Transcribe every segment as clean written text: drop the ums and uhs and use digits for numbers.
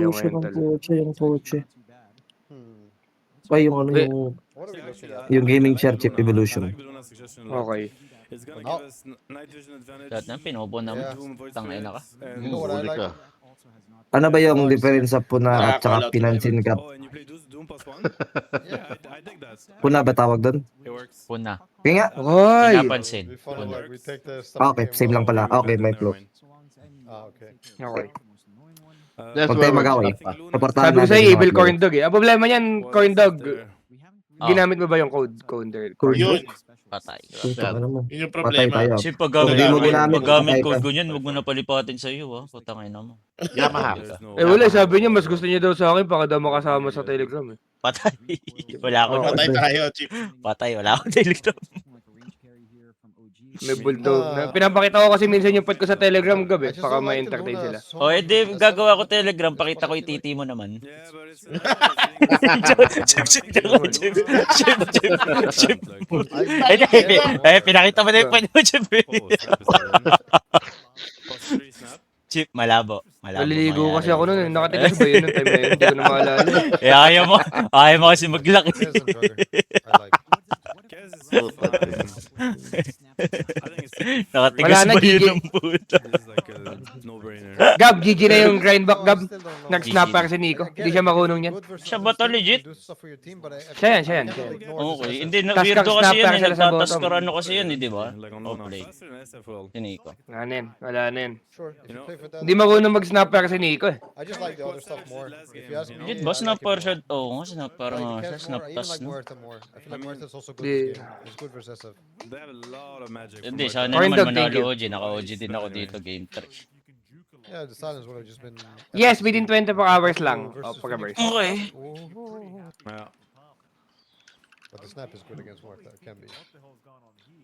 Yung Pucha ng rental. kotse, yung kotse. Hmm. Ay, yung ano, Wait. yung What are we looking at? yung gaming chair chip evolution. Okay. It's gonna Oh. give us night vision advantage. Lahat ng pinupo naman. Yeah. Doom, Void Tangina ka. Spirits, and You know what I Huli like? ka. Ano ba yung Dogs. difference sa puna at saka Nakaka-call out pinansin ka? Oh, and you play Doom plus one? Yeah. I dig that. Puna ba tawag doon? It works. Puna. Kaya nga. Hoy! Pinapansin. We follow Puna. like we take the stuff. Okay, same lang pala. Okay, may flow. Okay. Okay. That's Huwag where tayo we're mag-away. stuck, Supportahan Sabi ko natin sa'yo, yung evil mga corn dog eh. Ang problema niyan, corn dog, Oh, ginamit mo ba yung code? Corn Yun. dog? patay. Putang ina mo. Yun yung Patay problema. tayo. Kasi Kung di mo ginamit, paggamit patay code ka. ko niyan, huwag mo na palipatin sa iyo, ha. Putang ina mo. Yamaha. Eh wala, sabi niya mas gusto niya daw sa akin baka daw makasama sa Telegram eh. Patay. Wala ako. Oh, Patay tayo, Chip. Patay, wala akong Telegram. May bulldog. Pinapakita ko kasi minsan yung put ko sa Telegram gabi, I just baka don't like the ma-entertain Luna sila. so O, much. edi, That's gagawa ko something- Telegram, pakita ko yung titi mo naman. Yeah, but it's. Pinakita mo na yung pwede mo, Chip. Chip, malabo. Naliligo kasi ako noon, nakatigas ba yun nung time na yun? Hindi ko na maalala. Eh, ayaw mo kasi maglaki. There's a jogger. I like. Kez is Puta. Nakatigas Wala na, ba yun GG. ng puta? This is like a no-brainer. Gab, GG na yung grind back, Gab. No, I still don't know. Nag-snapper si Nico. Hindi siya makunong yan. Good versus Siya ba to, others, legit? do stuff for your team, but I Siya yan, siya yan, cannot siya yan. ignore this Okay, asset. hindi na Tas weirdo kasi snapper yan eh. sila sa bottom. Nagtataskar ano kasi yan eh, di ba? Like on Oh, Luna. play. Faster than SFL. Si Nico. Wala na yan. Sure, if you play for that. Hindi makunong mag-snapper si Nico eh. I just like the other stuff more. If you ask me, Legit I ba? like it Snapper more. siya. Oo, nga, snapper I nga like siya. Kez more. Snap I even tas, like no? Muerta more. I feel like Muerta is also good Yeah. this game. It's good versus SF. They have a lot of magic. Hindi, from sana Martin. Corn naman dog, thank you. manalo OG. Naka-OG din ako dito, game 3. Yeah, the silence would have just been. Yes, within 24 hours lang. Versus O, pagka-burst. Okay. Ooh. Yeah. But the snap is good against Muerta. It can be.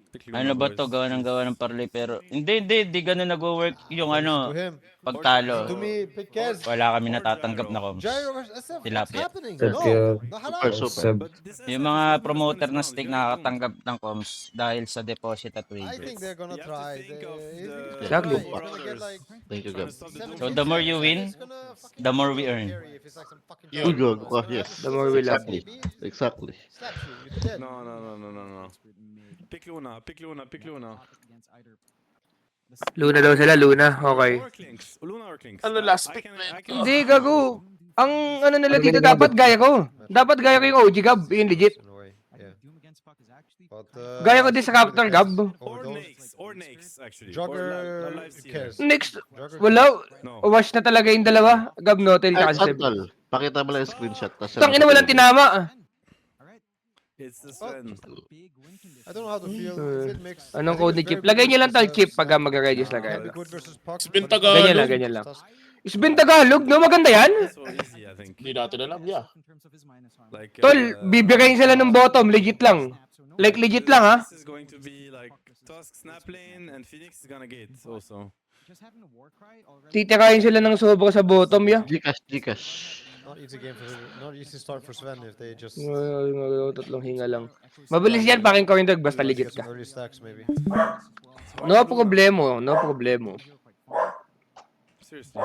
Pick Luna, Ano ba boys. to? Gawa ng parlay pero... Hindi, ganun nag-work yung To ano, him. pagtalo. To me, pick Kez. Wala kami natatanggap na comms. Gyro versus SF. What's Tilapia. happening? Thank No. you. The hell Super, out. super. Seb. But this Yung SF mga is not promoter gonna na stick Doom. nakakatanggap ng comms dahil sa deposit at I wages. think they're gonna You have to try. think of the- Exactly. He's gonna get like. Thank you, Gab. So the more you win, the more we earn. You go. Oh, yes. The more we love. Exactly. No. Pick Luna, pick Luna, pick Luna. Luna daw sila, Luna. Okay. Or Clinks. Luna or Clinks. Ano, last I pick can- na I can- Hindi, gago. Ang ano nila Ano dito, nila, dapat gaya ko. Dapat gaya ko yung OG, Gab. Yun, legit. Gaya ko Disruptor, Gab. Or Nakes. Or Nakes, actually. Jogger Or Live CM. Kez. Next, Jogger wala. No. Wash na talaga yung dalawa. Gab, Notel, Ay, tsaka Seb. Santol. Pakita mo lang yung screenshot. Tang ina, walang tinama. It's the Sven. I don't know how to feel. If it makes, Anong I think code ni it's Chip? very Lagay good niyo lang tong versus, Chip pag mag-register very kayo. good versus Puck, Spin but Tagalog. Ganyan lang, ganyan lang. Isbin Tagalog, no? Maganda yan. So easy, I think. Hindi natin alam, yeah. Like, Tol, bibigyan sila ng bottom. Legit lang. Like, legit lang, ha? This is going to be like Tusk, Snap Lane, and Phoenix is gonna gate also. Titirahin sila ng sobra sa bottom, ya. Gcash. Not easy game for not easy start for Sven if they just Tatlong hinga lang. Mabilis yan, paking coin dog, basta legit get some ka. early stacks maybe. No problemo, no problemo. Seriously.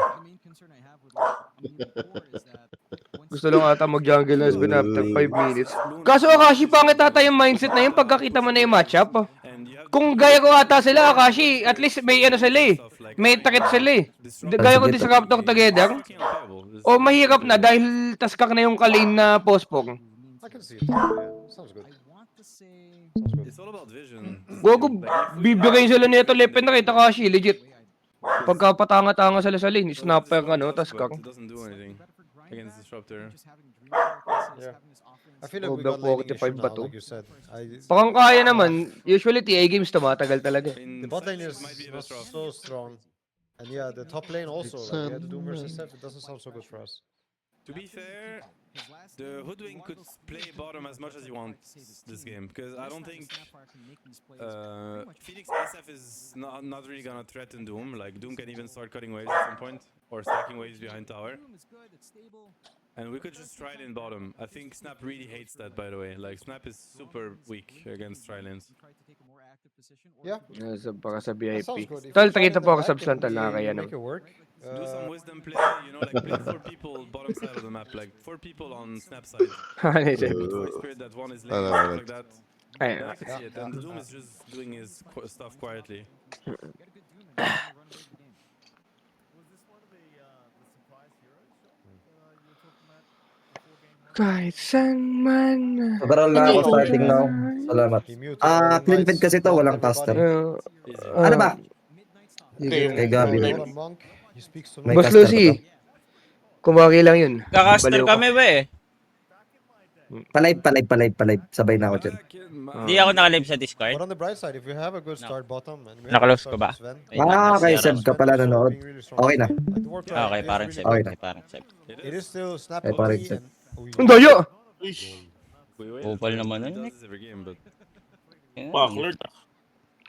Gusto lang ata mag-jungle na Sven after 5 minutes. Kaso Akashi, pangit ata yung mindset na yun pagkakita mo na yung matchup. And you have Kung gaya ko ata sila, Akashi, at least may ano sila eh. May takit sila eh. Gaya ko Disruptor together. fucking unplayable. This- O mahirap na dahil taskak na yung kalin na postpong. I can see it. Yeah, sounds good. It's all about vision. Gogo, bibigyan sila nito lepen na kita Akashi, legit. Pagka patanga-tanga sila sa lane, snapper ano, taskak. But it doesn't do anything against Disruptor. Yeah. I feel like Oh, we the got laning 45 issue ba now, to? like you said. Pakang kaya naman, usually TA games tumatagal talaga. In The bot lane fact, is it might be a not bit rough. so strong. And yeah, the top lane also. It's, Like, yeah, the Doom versus Seth, it doesn't sound so good for us. To be fair, the Hoodwink could play bottom as much as he wants this game because I don't think Phoenix SF is not really gonna threaten Doom. Like Doom can even start cutting waves at some point or stacking waves behind tower. And we could just try lane bottom. I think Snap really hates that, by the way. Like Snap is super weak against tri lanes. Yeah. Nasa baka sa That sounds VIP. good. If Tol, we takita find po ako the sa back substan, and tol, we nakakaya make naman. it work. Do some wisdom play, you know, like play 4 people bottom side of the map, like 4 people on snap side. Ano yun, sir? Put Void Spirit that one is I laying know, stuff right. like that. Ay, Yeah, I can see it. And the Doom is just doing his stuff quietly. kahit saan man. Overall na ako starting now. Salamat. He muted all Clean feed invites, kasi to, blocked walang everybody. caster. Easy. Ano ba? Okay, Kay Gabi. Not a monk. He speaks to May no Boss caster Lucy, ba kumaki lang yun. Kakaster Baliw ko. kami ba eh. Palive. Sabay na ako dyan. Back in my- Di ako nakalive sa Discord. But on the bright side, if we have a good start bottom and we have a Nakalose good ko start ba? to Sven, Kay Sven. Seb ka pala nanonood. being really strong. Okay na. Like the Warcry Okay, is parang really Seb. good. Okay na. Parang Seb. It is still snap Ay, parang OP Seb. and Ang dayo! We Upal naman He nun, does Nick. this every game, but Backlord.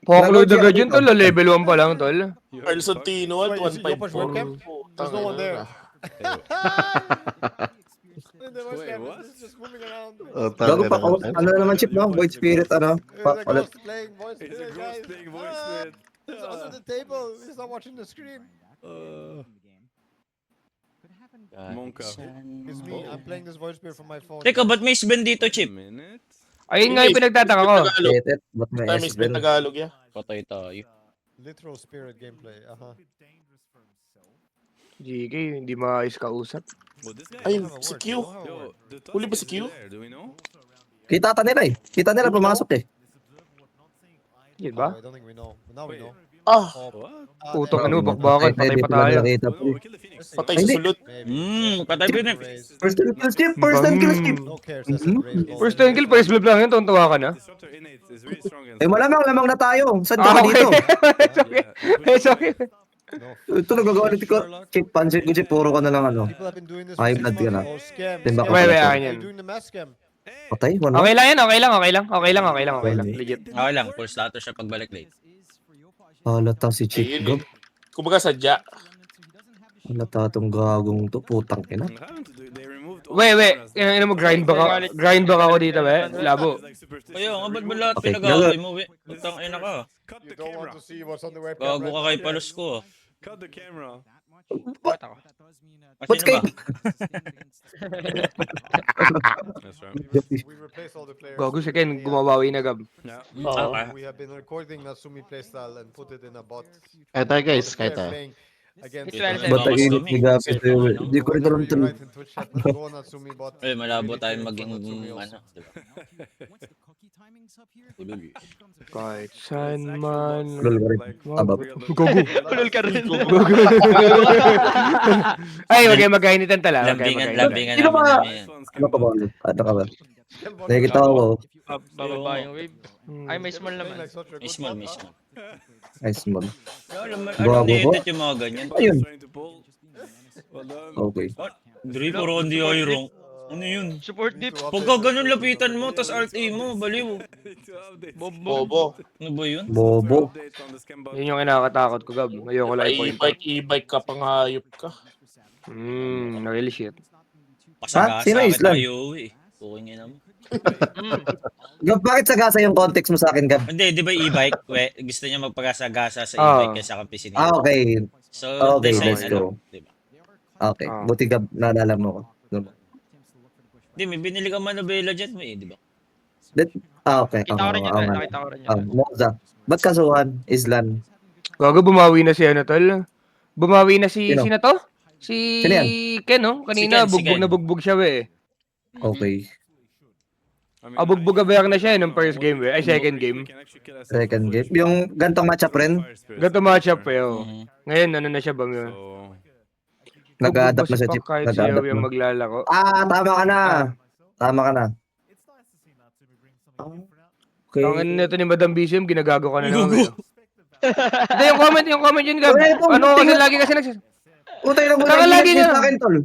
Pakload Nanood agad siya yun, tol. Level 1 pa lang, tol. Carl Santino at Wait, is it your push 154. webcam? There's no one there. In the Wait, webcam, what? it's just moving around. Gago pa ako. Ano na naman chip no? Void Spirit ano? There's Pa, a ulit. ghost playing voice. It's a Spirit, ghost guys. playing voice Ah, spirit. He's under the table. He's not watching the screen. Monka. It's me. I'm playing this voice spirit from my phone. Teka, ba't may Sven dito, Chip? Minute. Ayun nga yung pinagtataka ko. Tagalog. Ba't may Tayo may S Ben? Tagalog, yeah. Patay tayo. Literal spirit gameplay. GK, hindi maayos kausap. Well, this guy Ayun, have a si word. Q. Yo, the Huli ba toxic si is Q? there, do we know? Kita nila eh. Kita nila pumasok eh. Yun Oh, ba? I don't think we know. But now we know. Ah, What? Putong there ano, we go. bakbakan, patay pa tayo. Nakita Oh, po no, eh. we killed the Phoenix. patay Ay, sa hindi. sulot. Maybe. Patay ba yun? Raised. First time kill skip! First time kill skip! No cares. I said raised gold. First time kill, first blood lang yun, tuwan ka na. Disruptor innate is really strong against Eh malamang lamang na tayo. Saan ka Ah, ba okay. dito? It's okay. It's okay. No. Ito nagagalit ko. Chip, pansin ko chip, puro ka na lang ano. People have been doing this Ay, for 6 blood ka na. months. Oh, scam. Timba ka Wait, pala. wait, sorry. akin yan. You're doing the mass scam. Patay, wala. Okay lang yan, okay lang. Legit. Okay lang, full status siya pagbalik late. Halata si Chip. Ayun eh. Kumbaga sadya. Halata tong gagong to. Putang ina. They removed all Wait, the cameras. ano mo, grind ba ako dito, be? Labo. It's like superstitious. Kaya nga, ba't ba lahat Okay, pinag-away mo? Putang ina ka. Cut You the don't want camera. to see what's on the webcam. Gago ka kay now. palos ko. Cut the camera. What's Sino ba? That's right. We replaced all the players. Gago si Ken, gumawawi na gab. Yeah. Oo. Okay. We have been recording Natsumi playstyle and put it in a bot. Kaya tayo guys, The kaya player tayo. playing against Ba't ang init ni Gabi sa'yo eh? Hindi ko rin alam You ito. write in Twitch chat, go Natsumi bot. Eh, malabo Really tayong cheering for maging, Natsumi also. ano, diba? Tulog eh. Kahit saan man. Lol ka rin. Abab. Ulol ka rin. Ay, wag kayong magkainitan tala. Lambingan Sino ba? namin yan. Ano ka ba ulit? Ano ka ba? Nakikita ko. Bababa yung wave. Ay, may small naman. Mismo. Nice man. Alam Gago ko. ni-edit yung mga ganyan. Ayun. Trying to pull. Well done. Okay. Dre, puro hindi iron. Ano yun? Support dip. Pagka ganun lapitan mo, tas alt A mo, baliw. To update. Bobo. Ano ba yun? Bobo. Update on the scam bot. Yun yung kinakatakot ko, Gab. Ayoko lang i-point out. E-bike ka pang hayop ka. Really shit. Pasagasa Sino kita Islam? kayo eh. Pukin niya naman. Gab, bakit sagasa yung context mo sa akin, Gab? Hindi, di ba e-bike? Gusto niya magpagasa-gasa sa Ah. e-bike kaysa kampisin Ah, okay. So, Okay, design, let's go. Diba? Okay. Ah. Buti Gab, naalala mo ko. Hindi, may binili ka Manobela dyan mo eh, di ba? Okay. Kita ko rin yun. Nakita ko rin yun. Moza. Ba't kasuhan? Islan. Gago, bumawi na si ano, tol. Bumawi na si, Sino? sino to? Si Sino yan? Ken, no? Kanina, Si Ken. bugbog na bugbog siya, we. Okay. I mean, Bugbog na siya nung first game, we. Ay, second game. we can actually kill ourselves Second with game. Void Yung gantong matchup rin, Fire Spirit. Gato matchup, we. Oh. Mhm. Ngayon, ano na siya, bang yun? So, nag-a-adapt na Bugbog sa pa chip. kahit Nag-a-adapt siya yung na. maglalako. Tama ka na. Tama ka na. Okay. Ang ano nito ni Madam BCM, ginagago ka na naman. Hindi, yung comment yun, Gab. Wait, Ano kasi tingnan- lagi kasi nagsis... Utay lang mo Saka lagi na na- sa akin, tol.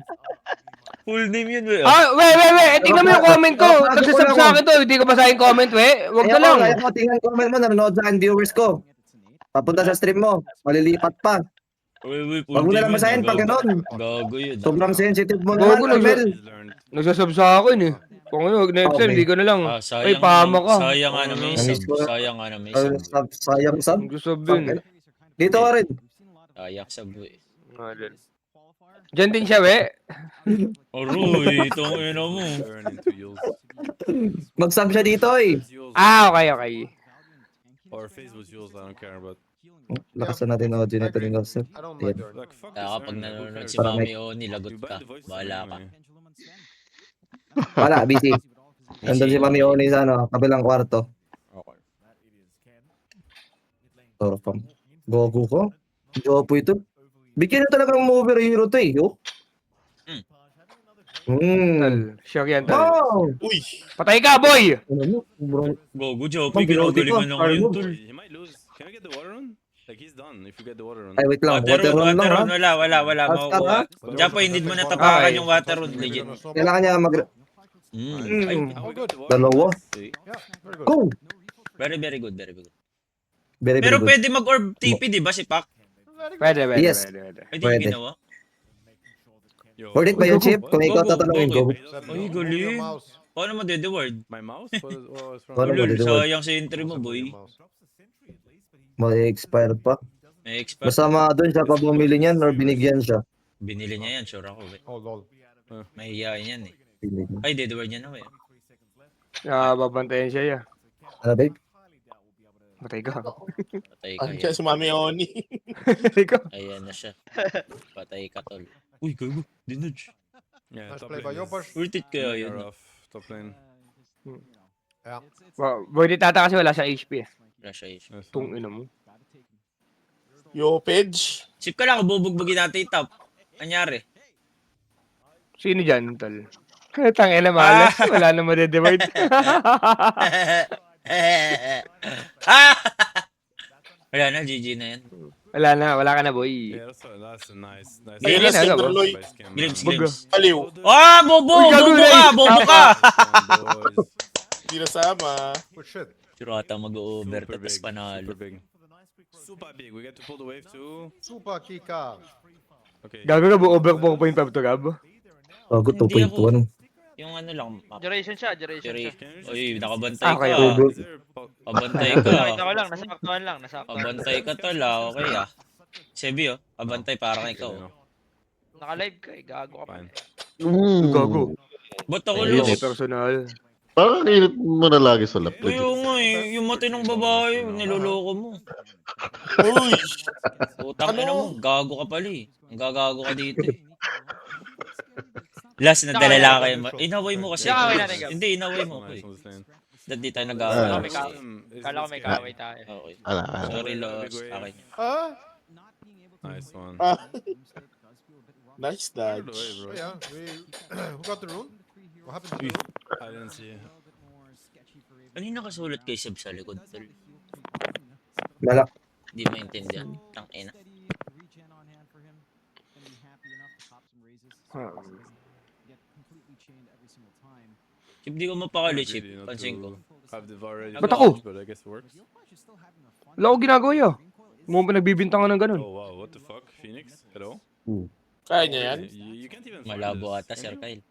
Full name yun, we. Wait. Tingnan mo yung comment ko. Napasok ko Nagsasab lang sa ako. akin to. Hindi ko basahin comment, we. Wag na lang. Ayaw ko, tingnan comment mo, nanonood sa akin, viewers ko. Papunta sa stream mo. Malilipat pa. Full Wag mo na lang name yun, basahin pag gago. ganun. Gago yun. Sobrang sensitive mo Gago, naman, Armel. he's learned. Nagsasab sa akin, eh. Kung ano, next time, Okay. hindi ko na lang. Ah, Ay, sayang. pahama ka. Sayang ano may Namiss sub. ko na. Sayang ano may sub. Sayang sub. Ang gusto bin. Dito ka rin. Sayang sub eh. Diyan din siya, we. Aroy, itong ina mo. Turn into Yules. Mag-sub siya dito eh. Yules Ah, okay. or Facebook Yules, I don't care, but Lakas na natin audio nito ni Gossip. I don't mind Yeah. Dorn. like fuck Kaya this kapag Aaron, like, who nanonood cares? si Parang Mami O, nilagot You ka. buy the voice Bahala ka. anyway. Wala, busy. Nandun si Mami Oni sa ano, kabilang kwarto. Okay. Torpang. Goku ko? Jopo ito. Bigyan na talagang mover hero to eh. Oh. Tal. Sure yan, tal. Wow! Uy! Patay ka, boy! Ano mo? Sobrang... Gogo, Jopoy, Pang binauti ginagalingan ko, na ngayon, Arlo. tol. He might lose. Can we get the water run? Like he's done if you get the water run. Ay, wait lang. Water run, lang water run. ha. Wala. Basta, Makukuha. ha? Japoy, hindi mo na tapakan Okay. yung water run, legit. Kailangan niya mag... Ay, How we got the water run? Dalawa. okay. Yeah, very good. Go! Very, very good, very good. Very, very Pero good. pwede mag-orb TP, di ba si Pac? Pwede. Yes. Pwede Pwede. yung ginawa? Yo, Worth it ba yun, Chip? Kung ikaw Go, go, tatanungin go, ko. go. Seven. Ay, Move galing. your mouse. Paano mo de-word? My mouse? What was wrong? Paano mo Ulul, de-word? sayang sa entry mo, Move boy. your mouse. May expire pa. May expert. Masama doon siya pa bumili niyan or binigyan siya. Binili niya yan, sure ako. Eh. Oh, lol. Mahihiyain yan eh. Binigyan. Ay, de-word niya na eh. Ah, babantayan siya, ya. Ano, babe? Patay ka. Patay ka Andiyan yan. si Mami Oni. Patay ka. Ayan na siya. Patay ka, tol. Uy, gago. Dinudge. Yeah, Nice top play lane by is Yopers. Worth it kaya mega yun. rough. Top lane. Yeah. Boy, di tata kasi wala sa HP eh. Flash Ice. Nice Tung one. ina mo. Yo, Pidge. Sip ka lang, bubugbugin natin yung top. Anyari? Sino dyan, tal? Tangina malas. Wala na madedivide. Wala na, GG na yan. Wala ka na, boy. Yeah, that's a nice. Ayun na, Ayun na, Steve ano, Tuloy. Glimpse, Baga. glimpse. Aliw. Ah, bobo! Uy, gago Bobo na ka! eh. Bobo ka! Hindi nasama. Good shit. Sirata mag-over tapos panalo. Super big. Super big. We get to pull the wave too. Super Kika. Okay. Gago ka, over 4.5 to, Gab. Bago Hindi ako. 2.1. Yung ano lang, map. Duration siya. Theory. Can you just Uy, fix nakabantay Okay, ka. okay. Is there a Pabantay Nakita ka. ko lang. Nasaktuhan lang. Pabantay ka tol ah. Okay ah. Sebi oh. Pabantay para kay ikaw. no. Naka-live ka eh. Gago ka pa. Fine. Gago. Ba't ako Ayun, los? eh. Personal. Parang ang init mo na lagi sa lap. Kaya nga eh. Yung matinong babae, niloloko mo. Uy! Utang ina mo. Gago ka pala eh. Ang gagago ka dito eh. Last na dala lang kayo. Inaway mo kasi. Inaway natin, Gab. Hindi, inaway mo ko Nice eh. on this lane. Dahil di tayo Kala ko nag-away. may ka- Kala ko may kaaway tayo. Okay. Ala. Sorry, Los. Akin. Ah? Nice one. Ah. Nice Clear dodge. the way, bro. Oh, yeah. We... Who got the rune? What happened to the rune? I didn't see it. Ano yung nakasulat kay Seb sa likod? Tol? Malak. Hindi maintindihan. Tang ina. Chip, di ko mapakali, Chip. Really not Pansin ko. to have the VAR already Ba't ako? launched, but I guess it works. Wala ko ginagawa yun. Mo pa nagbibintangan ng ganun. Oh wow, what the fuck? Phoenix? Hello? Kaya niya yan? You can't even find Malabo this. ata, Can Sir you? Kyle.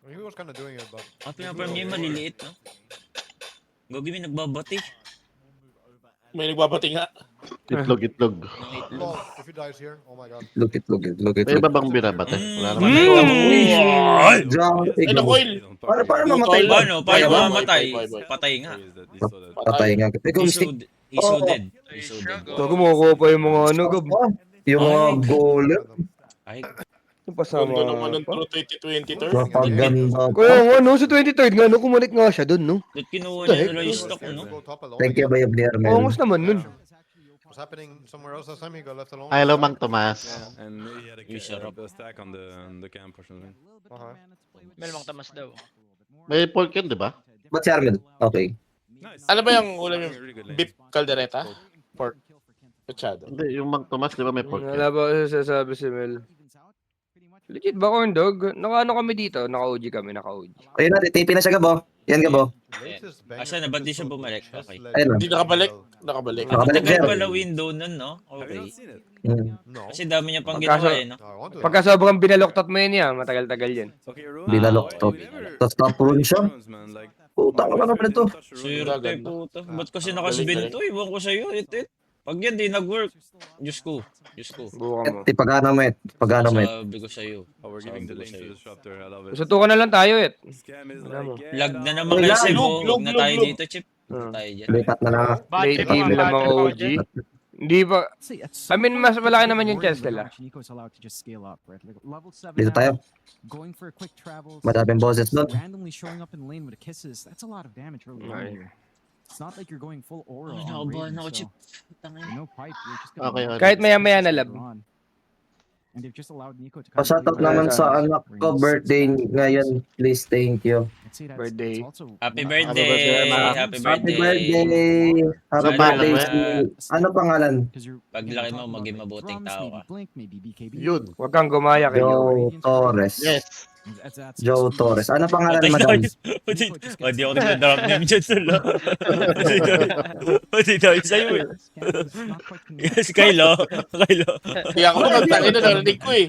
He was kind of doing it, but... Ah, pinaparm niya yung maliliit, no? Gogi, may nagbabati. May nagbabati nga. Itlog. Ng itlog. Lol, if he dies here, oh my god. Look it. May iba bang binabate? Wala naman. Jump. Ay, nakoil! Paano mamatay ba? Paano? Paano Kaya ba? mamatay? Bye. Patay nga. Where is that? He saw that. Patay nga. Ikaw, He's Mystic. so, he's so dead. He's so dead. Gago mo pa yung mga ano, Gab. Yung mga goal. Ay, Yung pasama. Ganda naman ng True 2020 turn. Napaganda pa. Kaya nga, no, sa 23rd nga, no, kumalik nga siya dun, no? ba't kinuha niya nila yung stock, no? Go top alone Thank you, again. Bayab ni Armel. Ongos naman nun. What's happening somewhere else last time? He got left alone. Hello, Mang Tomas. Yeah, and he had You shut up. a stack on the camp or something. Uh-huh. Melmang tamas daw. May pork yun, di ba? Ba't si Armel? Okay. Nice. Ano ba yung ulam yung Really good lane. beef caldereta? Pork. Machado. Hindi, yung Mang Tomas, di ba may pork Wala yun? ba kasi sasabi si Mel? Legit ba, corn dog? Naka-ano kami dito? Naka-OG kami, naka-OG. Ayun na, TP na siya, Gabo. Yan, Gabo. Latest banger Asa na, ba't di siya episode bumalik? just Okay. let Ayun na. Hindi nakabalik. Nakabalik. Nakabalik, Tagal sir. pala window nun, no? Have you Okay. not seen it? No. Kasi dami niya pang Pagkaso- ginawa eh, no? No, I want to. Pagka sobrang binaloktot mo yun yan, matagal-tagal yan. Okay, Runes. Binaloktot. we never- Tapos top rune siya. Runes, man, like, Puta ka naman ito. Swerte puto. Ba't kasi nakasbin to? Iwan ko sa'yo. It. Pag yan di nag-work. Diyos ko. Buka mo. Pagana mo, Pagana mo. Sabi ko sa'yo. Oh, we're giving the Sabi ko lane to sa'yo. Disruptor. I love it. Sutukan na lang tayo, Scam is Wala mo. like, Lag na get naman Wala. kayo Cebu. Lug, Huwag na lug, tayo lug. dito, Chip. Ah. Tayo dyan. Lipat na lang. Late Budget game naman, lang mga budget, OG. budget. Hindi pa. I mean, mas malaki naman yung chest nila. Dito tayo. Madaming bosses doon. Randomly showing up in lane with kisses. That's a lot of damage early on Ay. here. It's not like you're going full aura Ay, on nakabahan Raiden, ako, so Chip. Tangin. no pipe. You're just Okay, gonna okay. Kahit maya-maya na lab. And they've just allowed Nico to Pasyatot naman sa anak ko, birthday ngayon. Please, thank you. Birthday. Happy Happy birthday. birthday, Ma. Happy Happy birthday. birthday! Happy Happy birthday! birthday. Ano pangalan? Paglaki mo, maging mabuting tao ka. Yun. Huwag kang gumaya kay Joey. Joe Torres. Yes. Joe Torres. Ano pangalan, Patay madam? tayo. Hindi ako nag-drop name dyan sa la. Patay tayo sa'yo eh. Yes, Kylo. Hindi ako nagtangin na narinig ko eh.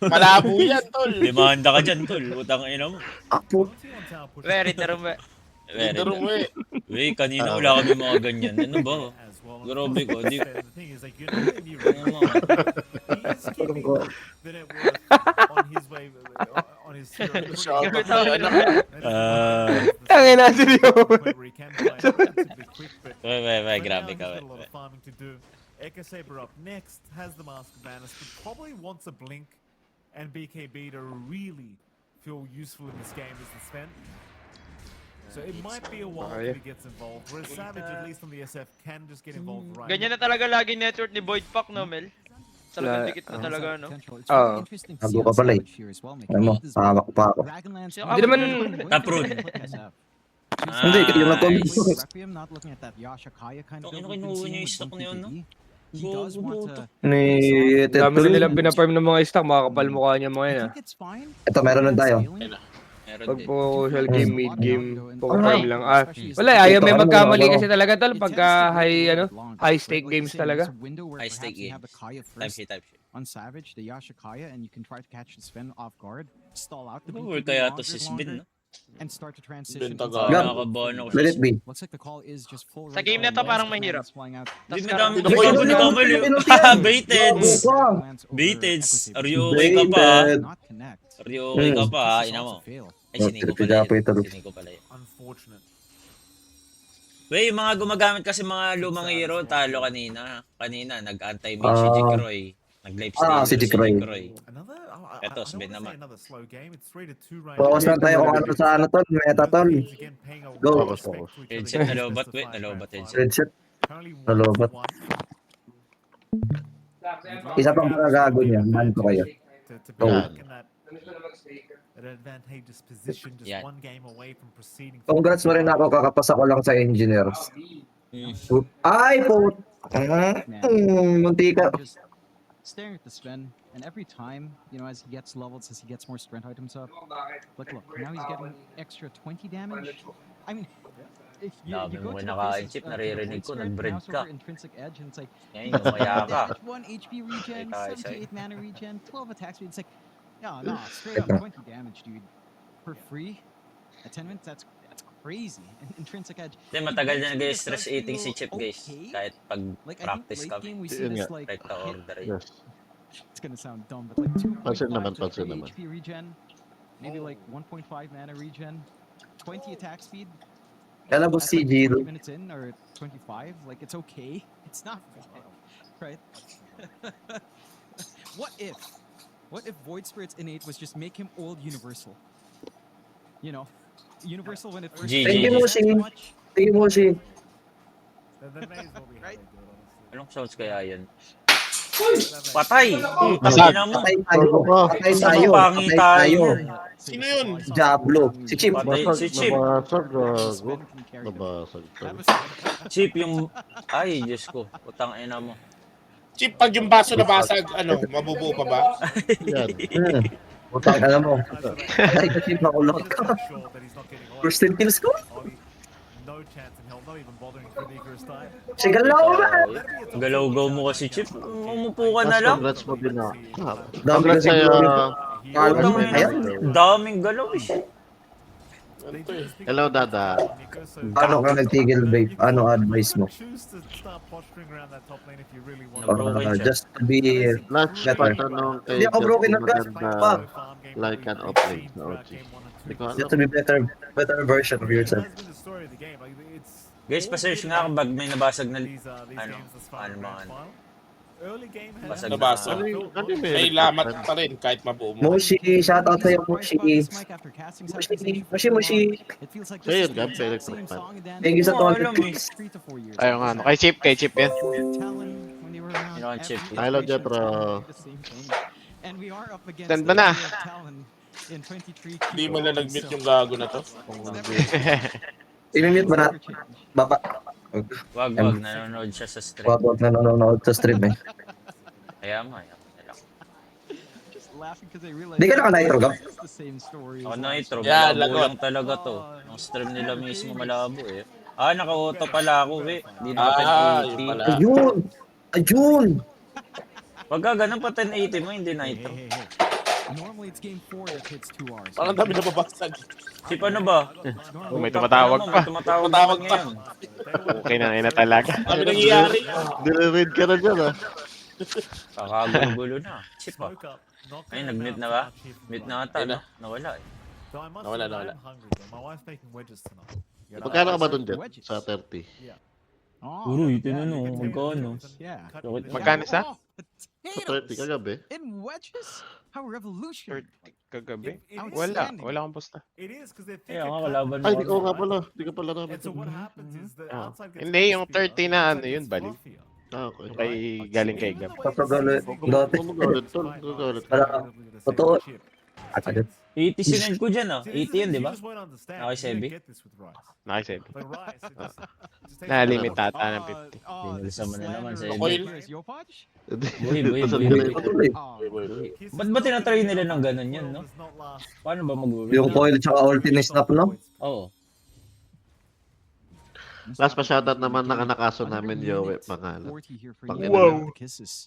Malabo yan, tol. Demanda ka dyan, tol. Utang ina mo. Ako. Very tarum eh. Dito rin mo eh. Wey, kanina wala kami mga ganyan. Ano ba? Grabe ko. Di... Ano mo? Shoutout na anak ko. Tangin na si Joey. Wey, grabe ka. Eka Saber up next has the Mask of Madness, but probably wants a blink and BKB to really feel useful in this game as the spend. So it might be a while till he gets involved, whereas Savage, at least on the SF, can just get involved right Ganyan na talaga lagi network ni Void Pack, no, Mel? Talagang dikit na talaga, no? Oo. Nago ka pala eh. Ano mo, hawak pa ako. Hindi naman... Taprod. Hindi, yung nag-comment. Ano kinuha niyo yung stock niyo, no? Ni Dami na nilang pinafarm ng mga stock, makakapal mukha niya mga yan ah. Ito, meron na tayo. Meron Pag din. po social game, mid game, farm lang. Wala, ayaw may magkamali kasi talaga tol pagka high stake games talaga. High stake games. Type shit. On Savage, the Yashikaya, and you can try to catch the Sven off guard, stall out the Or BKB kaya longer to si and Spin, longer, no? and start to transition. Benta into- ka. Gab. Nakakabahan ako Let sa it be. Looks like the call is just full Sa right game na on to, the parang left, mahirap. Lance flying out. Di Tas madami karang- ko Uy, pa ano ni naman Kamali. pinuntian? Baited! Gago ka. Baited! Are you okay ka pa? Baited. Not connect. Are you okay ka pa? This is Ina mo. also fail. Ay, siniko Tripida pala pa ito. yun. Siniko pala yun. Unfortunate. Wey, yung mga gumagamit kasi mga lumang hero, talo kanina. Kanina, nag-anti-mage si Jikroy. Nag-live streamer si Jikroy. Another, Eto, I Sven don't naman. want to say another slow game. It's 3-2 right Focus lang tayo kung ano sa ano tol, meta tol. Again, paying a Go. lot of respect to each other. Headset, nalobat, wait, nalobat headset. Headset. Currently Nalobat. 1-1. Isa pang magagago niya, man ko kayo. To be Oh. back in that advantageous position, just Yan. one game away from proceeding. Congrats mo rin ako, kakapasa ko lang sa engineers. Mm. Ay, po. Munti ka. Just staring at the Sven, and every time, you know, as he gets levels, as he gets more strength items up, look, now he's getting extra 20 damage. I mean, if you Dami go mo to the nakain, faces Chip, of naririnig ko, Void Spirit, nag-bread mouse ka. over intrinsic edge, and it's like, Ngayon, gumaya ka. damage, 1 HP regen, Ay, tayo, 78 mana regen, 12 attack speed. It's like, no, straight up Ito. 20 damage, dude, for free. At 10 minutes, that's crazy. And intrinsic edge. Kasi matagal na nag-stress eating si Chip, guys. Okay. Kahit pag Like, I practice think late kami. game we Yun see this nga. like Right to hit. order yun. Yes. It's gonna sound dumb, but like 2.5 Pansin naman, to pansin 3 naman. HP regen, maybe like 1.5 mana regen, 20 attack speed. Kala mo That's si like 40 Jiro. minutes in or 25. Like it's okay. It's not bad, right? What if Void Spirit's innate was just make him old Universal? You know, Universal when it first. GG. Thank you, came out, Moshi. so much. Tingin mo si... That may as well be how Right? they do it, honestly. Anong sounds kaya yun? That may- Patay! Basag. Tangina mo! Patay tayo. Patay Sa tayo. mapangi Patay tayo. tayo. Sino yun? Diablo. Si Chip. Patay si Chip. Nabasag, gago. Sven can carry them. Nabasag. That was Chip yung... Ay, Diyos ko. Utang ina mo. Chip, pag yung baso nabasag, ano, mabubuo pa ba? Yan. Putang alam mo. Ay, kasi makulot ka. First 10 kills ko? No chance in hell, not even bothering for the Icarus dive. Sigal na ako ba? Galaw-gaw mo kasi, Chip. Umupo ka na lang. Congrats mo din na. Dami Congrats kasi sa'yo. Kala mo, ayan. Daming galaw eh. Hello, Dada. Paano ka nagtigil, babe? Ano advice mo? Choose to start posturing around that top lane if you really want Broken siya. Just to be... Last Better. patanong kay Hindi ako broken Jeff, ng gas. maganda Pa. like an uplink na OG. Hindi ko alam. Just to be better version of yourself. Guys, pa-search nga kung bag may nabasag na... Basag na. Nabasa. May lamat pa rin kahit mabuo mo. Moshi, shoutout sa'yo, Moshi. Moshi. Ayun, Gab, pwede ko pa. Thank you sa Oo, 200 alam clicks. Ayun nga, kay Chip yan. Yun ang Chip. Hello, Jetro. Send mo na. Hindi mo na nag-meet yung gago na to. I-mute mo na. Baba. Wag, nanonood siya sa stream. Wag na nanonood sa stream eh. Kaya mo, ayaw na lang. Di ka naka-nitro, Gab? Ako na itro, Yeah, malabo lagot. lang talaga to. Ang stream nila mismo malabo eh. Naka-auto pala ako eh. Hindi na yun 1080. pala. Ayun! Pagka ganun pa 1080 mo, hindi nitro. Normally it's game 4 that hits 2 hours. Parang dami na babasag. Chip ano ba? May tumatawag pa. May tumatawag Tumatawag naman pa. ngayon. Okay na talaga. Dami nangyayari. Dire-read ka na dyan, ah. Kakagulo-gulo na. Chip ah. Ay, nag-mute na ba? Mute na ata, no? Nawala eh. Nawala. My wife's making wedges tonight. Magkano ka ba dun dyan? Sa 30? Puro, ito na no. Magkano? Yeah. Magkano sa? Sa 30 kagabi? In wedges? How revolutionary. Kagabi? Wala akong posta. It is because they think Kaya it nga, comes- kalaban mo. Ay, di ko nga pala. Di ka pala namin. And so what happens is the Ah. outside gets Hindi, yung fluffier, 30 na inside ano gets yun, bali. fluffier. Ah, okay. Kay galing kay Gab. Papagalit. Dati. Gumagalit tol. Gumagalit. Wala. Totoo. Agad. 80 sinend ko dyan ah. See, 80 yun, di ba? you just won't understand. Okay, You don't Sebi. get this with Rice. Nakisip. Like Rice, it just takes Na-limit ata ng 50. Binulsa mo na naman sa Oil. Buhay, buhay, Ito sa buhay, diretso. buhay. Kisses Ba't ba tinatry nila ng ganun yun, no? does not last. Paano ba mag-work? Yung coil tsaka ulti ni Snap, no? Oo. Last pa shoutout naman ng anakaso namin, Yowe, pangalan. Wow.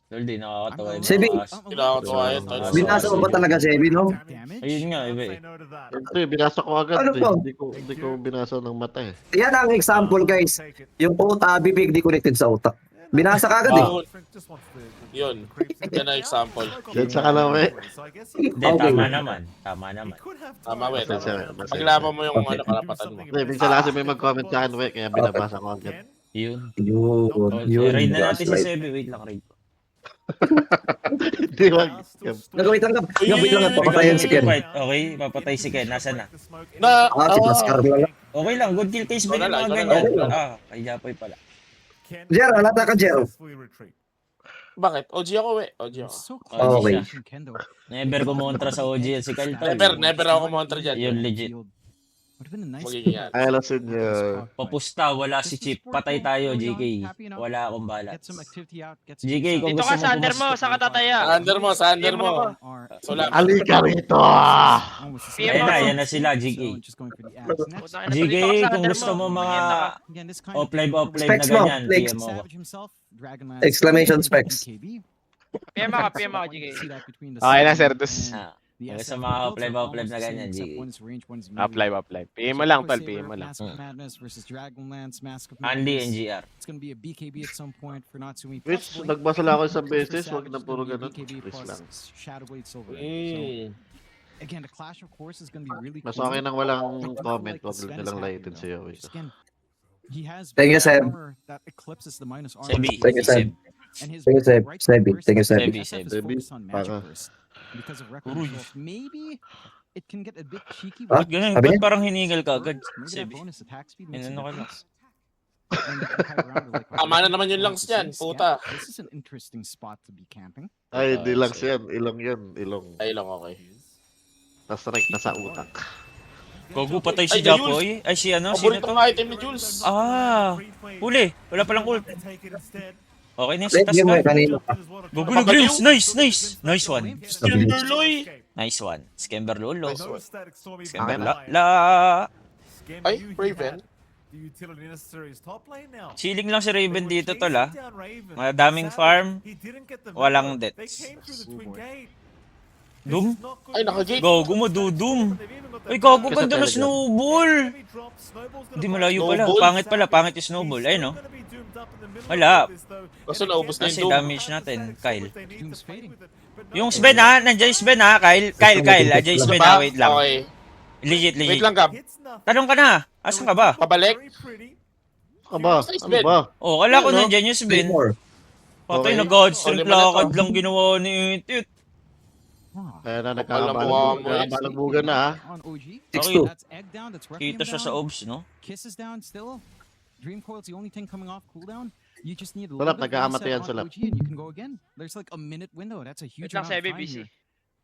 Tol, di nakakatawa yung Sebi. mga as- Kinakatawa yun, tol. Binasa mo ba talaga, Sebi, no? Ayun nga, iba eh. Say no to that. Hindi, binasa ko agad. Ano eh. po? Hindi ko binasa ng mata eh. Yan ang example, guys. Take it. Yung utak, bibig di connected sa utak. Binasa ka agad eh. Just wants the- Yun. creeps in. Yan ang example. Yan sa kalawe. So I guess Hindi, Okay. tama naman. Tama he naman. could have Tama, time. wait. Tama. Paglaban mo yung Okay. ano, karapatan mo. Hindi, minsan lang kasi may mag-comment sa akin, we, kaya binabasa ko agad. Again, Yun. Yun. Oh, Yun. raid na natin si Right. Sebi. Wait lang, raid. Hindi, wag. Nagawit lang ka. Nagawit lang ka. Papatayan si Ken. Wait, okay, papatay si Ken. Nasaan na? Na, Si Pascal lang. Okay lang, good kill case ba Wala yung lang, mga wala ganyan? lang. Kay Japoy pala. Ken Jero, halata ka, Jero. successfully retreat. bakit? OG ako, we. OG ako. Okay. Never kumontra sa OGL si Kyle Tol. Never ako kumontra dyan. Yun legit. Magiging yan. Ay, alasin niya. Papusta, wala si Chip. Patay tayo, GK. Wala akong balat. GK, kung Dito gusto ka mo sa under mo, pumas- sa katataya. Sa under mo. So, Halika rito! Ayan na sila, GK. GK, kung gusto mo mga off-live na Specs mo, ganyan, flex. PM mo ko. Exclamation specs. PM ako, GK. Okay na, Sir Dus. Kung gusto mga off-live na ganyan, GK. Apply. PM mo lang, tol. PM mo lang. Andy NGR. It's gonna be a BKB at some point for Natsumi. Which, nagbasa lang ako isang beses, wag na puro ganun. Please lang. Shadowblade Silver. So, Eh, again, the clash of course is gonna be really mas cool. okay nang walang But comment, like wag Sven is nilang happy, lighten though. si Yowie. Just again, he has Thank you, that Seb. armor that eclipses the minus armor. Sebi, Thank you, si Seb. Seb. And his Thank you, Seb. right Sebi. burst, Thank you, Seb. Sebi, SF is Sebi. focused on magic Para. burst. Because of record control. Maybe it can get a bit cheeky. Ah? Ba't ganun? Sabi Ba't niya? parang hinigal ka agad? Maybe that Sebi. bonus attack speed makes a Inano ka lang. difference. And the high rounder, like Tama na naman yung lungs yan, puta. This is an interesting spot to be camping. Ay, di lang yan. Ilong yan. Ilong. Ay, ilong, okay. Tapos right na sa utak. Gogo, patay si Ay, Japoy. Ay, si ano? Sino to? item ni Jules. Huli. Wala palang ult. Take it instead. Okay na yung Let's sitas game mo ka. kanina. Gogo na Grills. Nice. Nice one. Skinnerloy. Nice one. Skember lolo. No static storm even Skember applied. la. Scam Ay, knew he Raven. had the utility necessary is top lane now. Chilling lang si They Raven were dito chasing tol ah. down Raven. Madaming Savage, farm, he didn't get the walang mirror. They deaths. came through the twin gate. This Doom? is not good Ay, news. naka-gate. Gago mo, Dudum. They've even got Uy, that gago mirror. ganda na talaga. snowball. Heavy drop, Snowball's gonna Hindi buy malayo it. pala. Snowball? Pangit pala. Pangit yung He's snowball. still Ayun no. gonna be doomed up in the middle Wala. of this, though. Kasi And naubos na again, Kasi yung damage have the natin, static Kyle. storm if they need Doom's to fight fading. with it. But no, Yung Sven ha. Nandiyan yung Sven ha. Kyle, Kyle. Andiyan yung Sven ha. Wait lang. Okay. Legit, Wait legit. lang, Gab. hits nothing. Tanong ka na. Asan ka ba? Pabalik? Very pretty. Aba, ano ba? Oh, kala ko Ano? nandiyan yung Sven. More. Patay Okay. na Godstrength Only minute, lakad lang ginawa ni Itit. Wow. Kaya na Kapal nagkabalagbugan na ha. On OG. 6-2. That's Egg down. That's Requiem Kita siya sa down. obs, no? Kiss is down still. Dream Coil's the only thing coming off cooldown. You just need a Sulap, little bit of nagkakamati yan, reset on Sulap. OG and you can go again. There's like a minute window. That's a huge Wait lang, amount of Sebe, time busy. here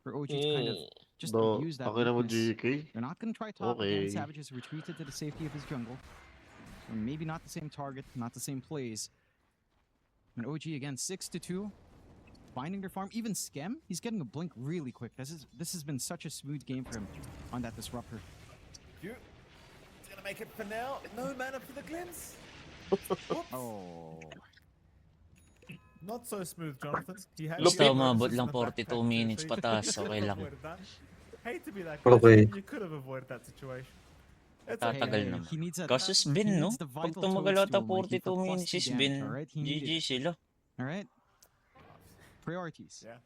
for OG to kind of just Do, use that okay na mo, weakness. GK. They're not going to try top Okay. again. Savage has retreated to the safety of his jungle. So maybe not the same target, not the same plays. And OG again, 6-2. Finding their farm. Even Skem, he's getting a blink really quick. This has been such a smooth game for him on that disruptor. He's gonna make it for now. No mana for the glimpse. Oh. Not so smooth, Jonathan. He had Basta he had umabot notices lang in the backpack 42 too, minutes so he pataas, could have okay lang. avoided that. Hate to be that Okay. guy. You could have avoided that situation. It's Tatagal okay. naman. He needs a, Kaso he Sven, no? needs the Pag vital tumagal ata toadstool, Mikey, 42 for minutes +2 si damage, Sven, alright? He needed GG it. sila. Alright? Priorities. Yeah.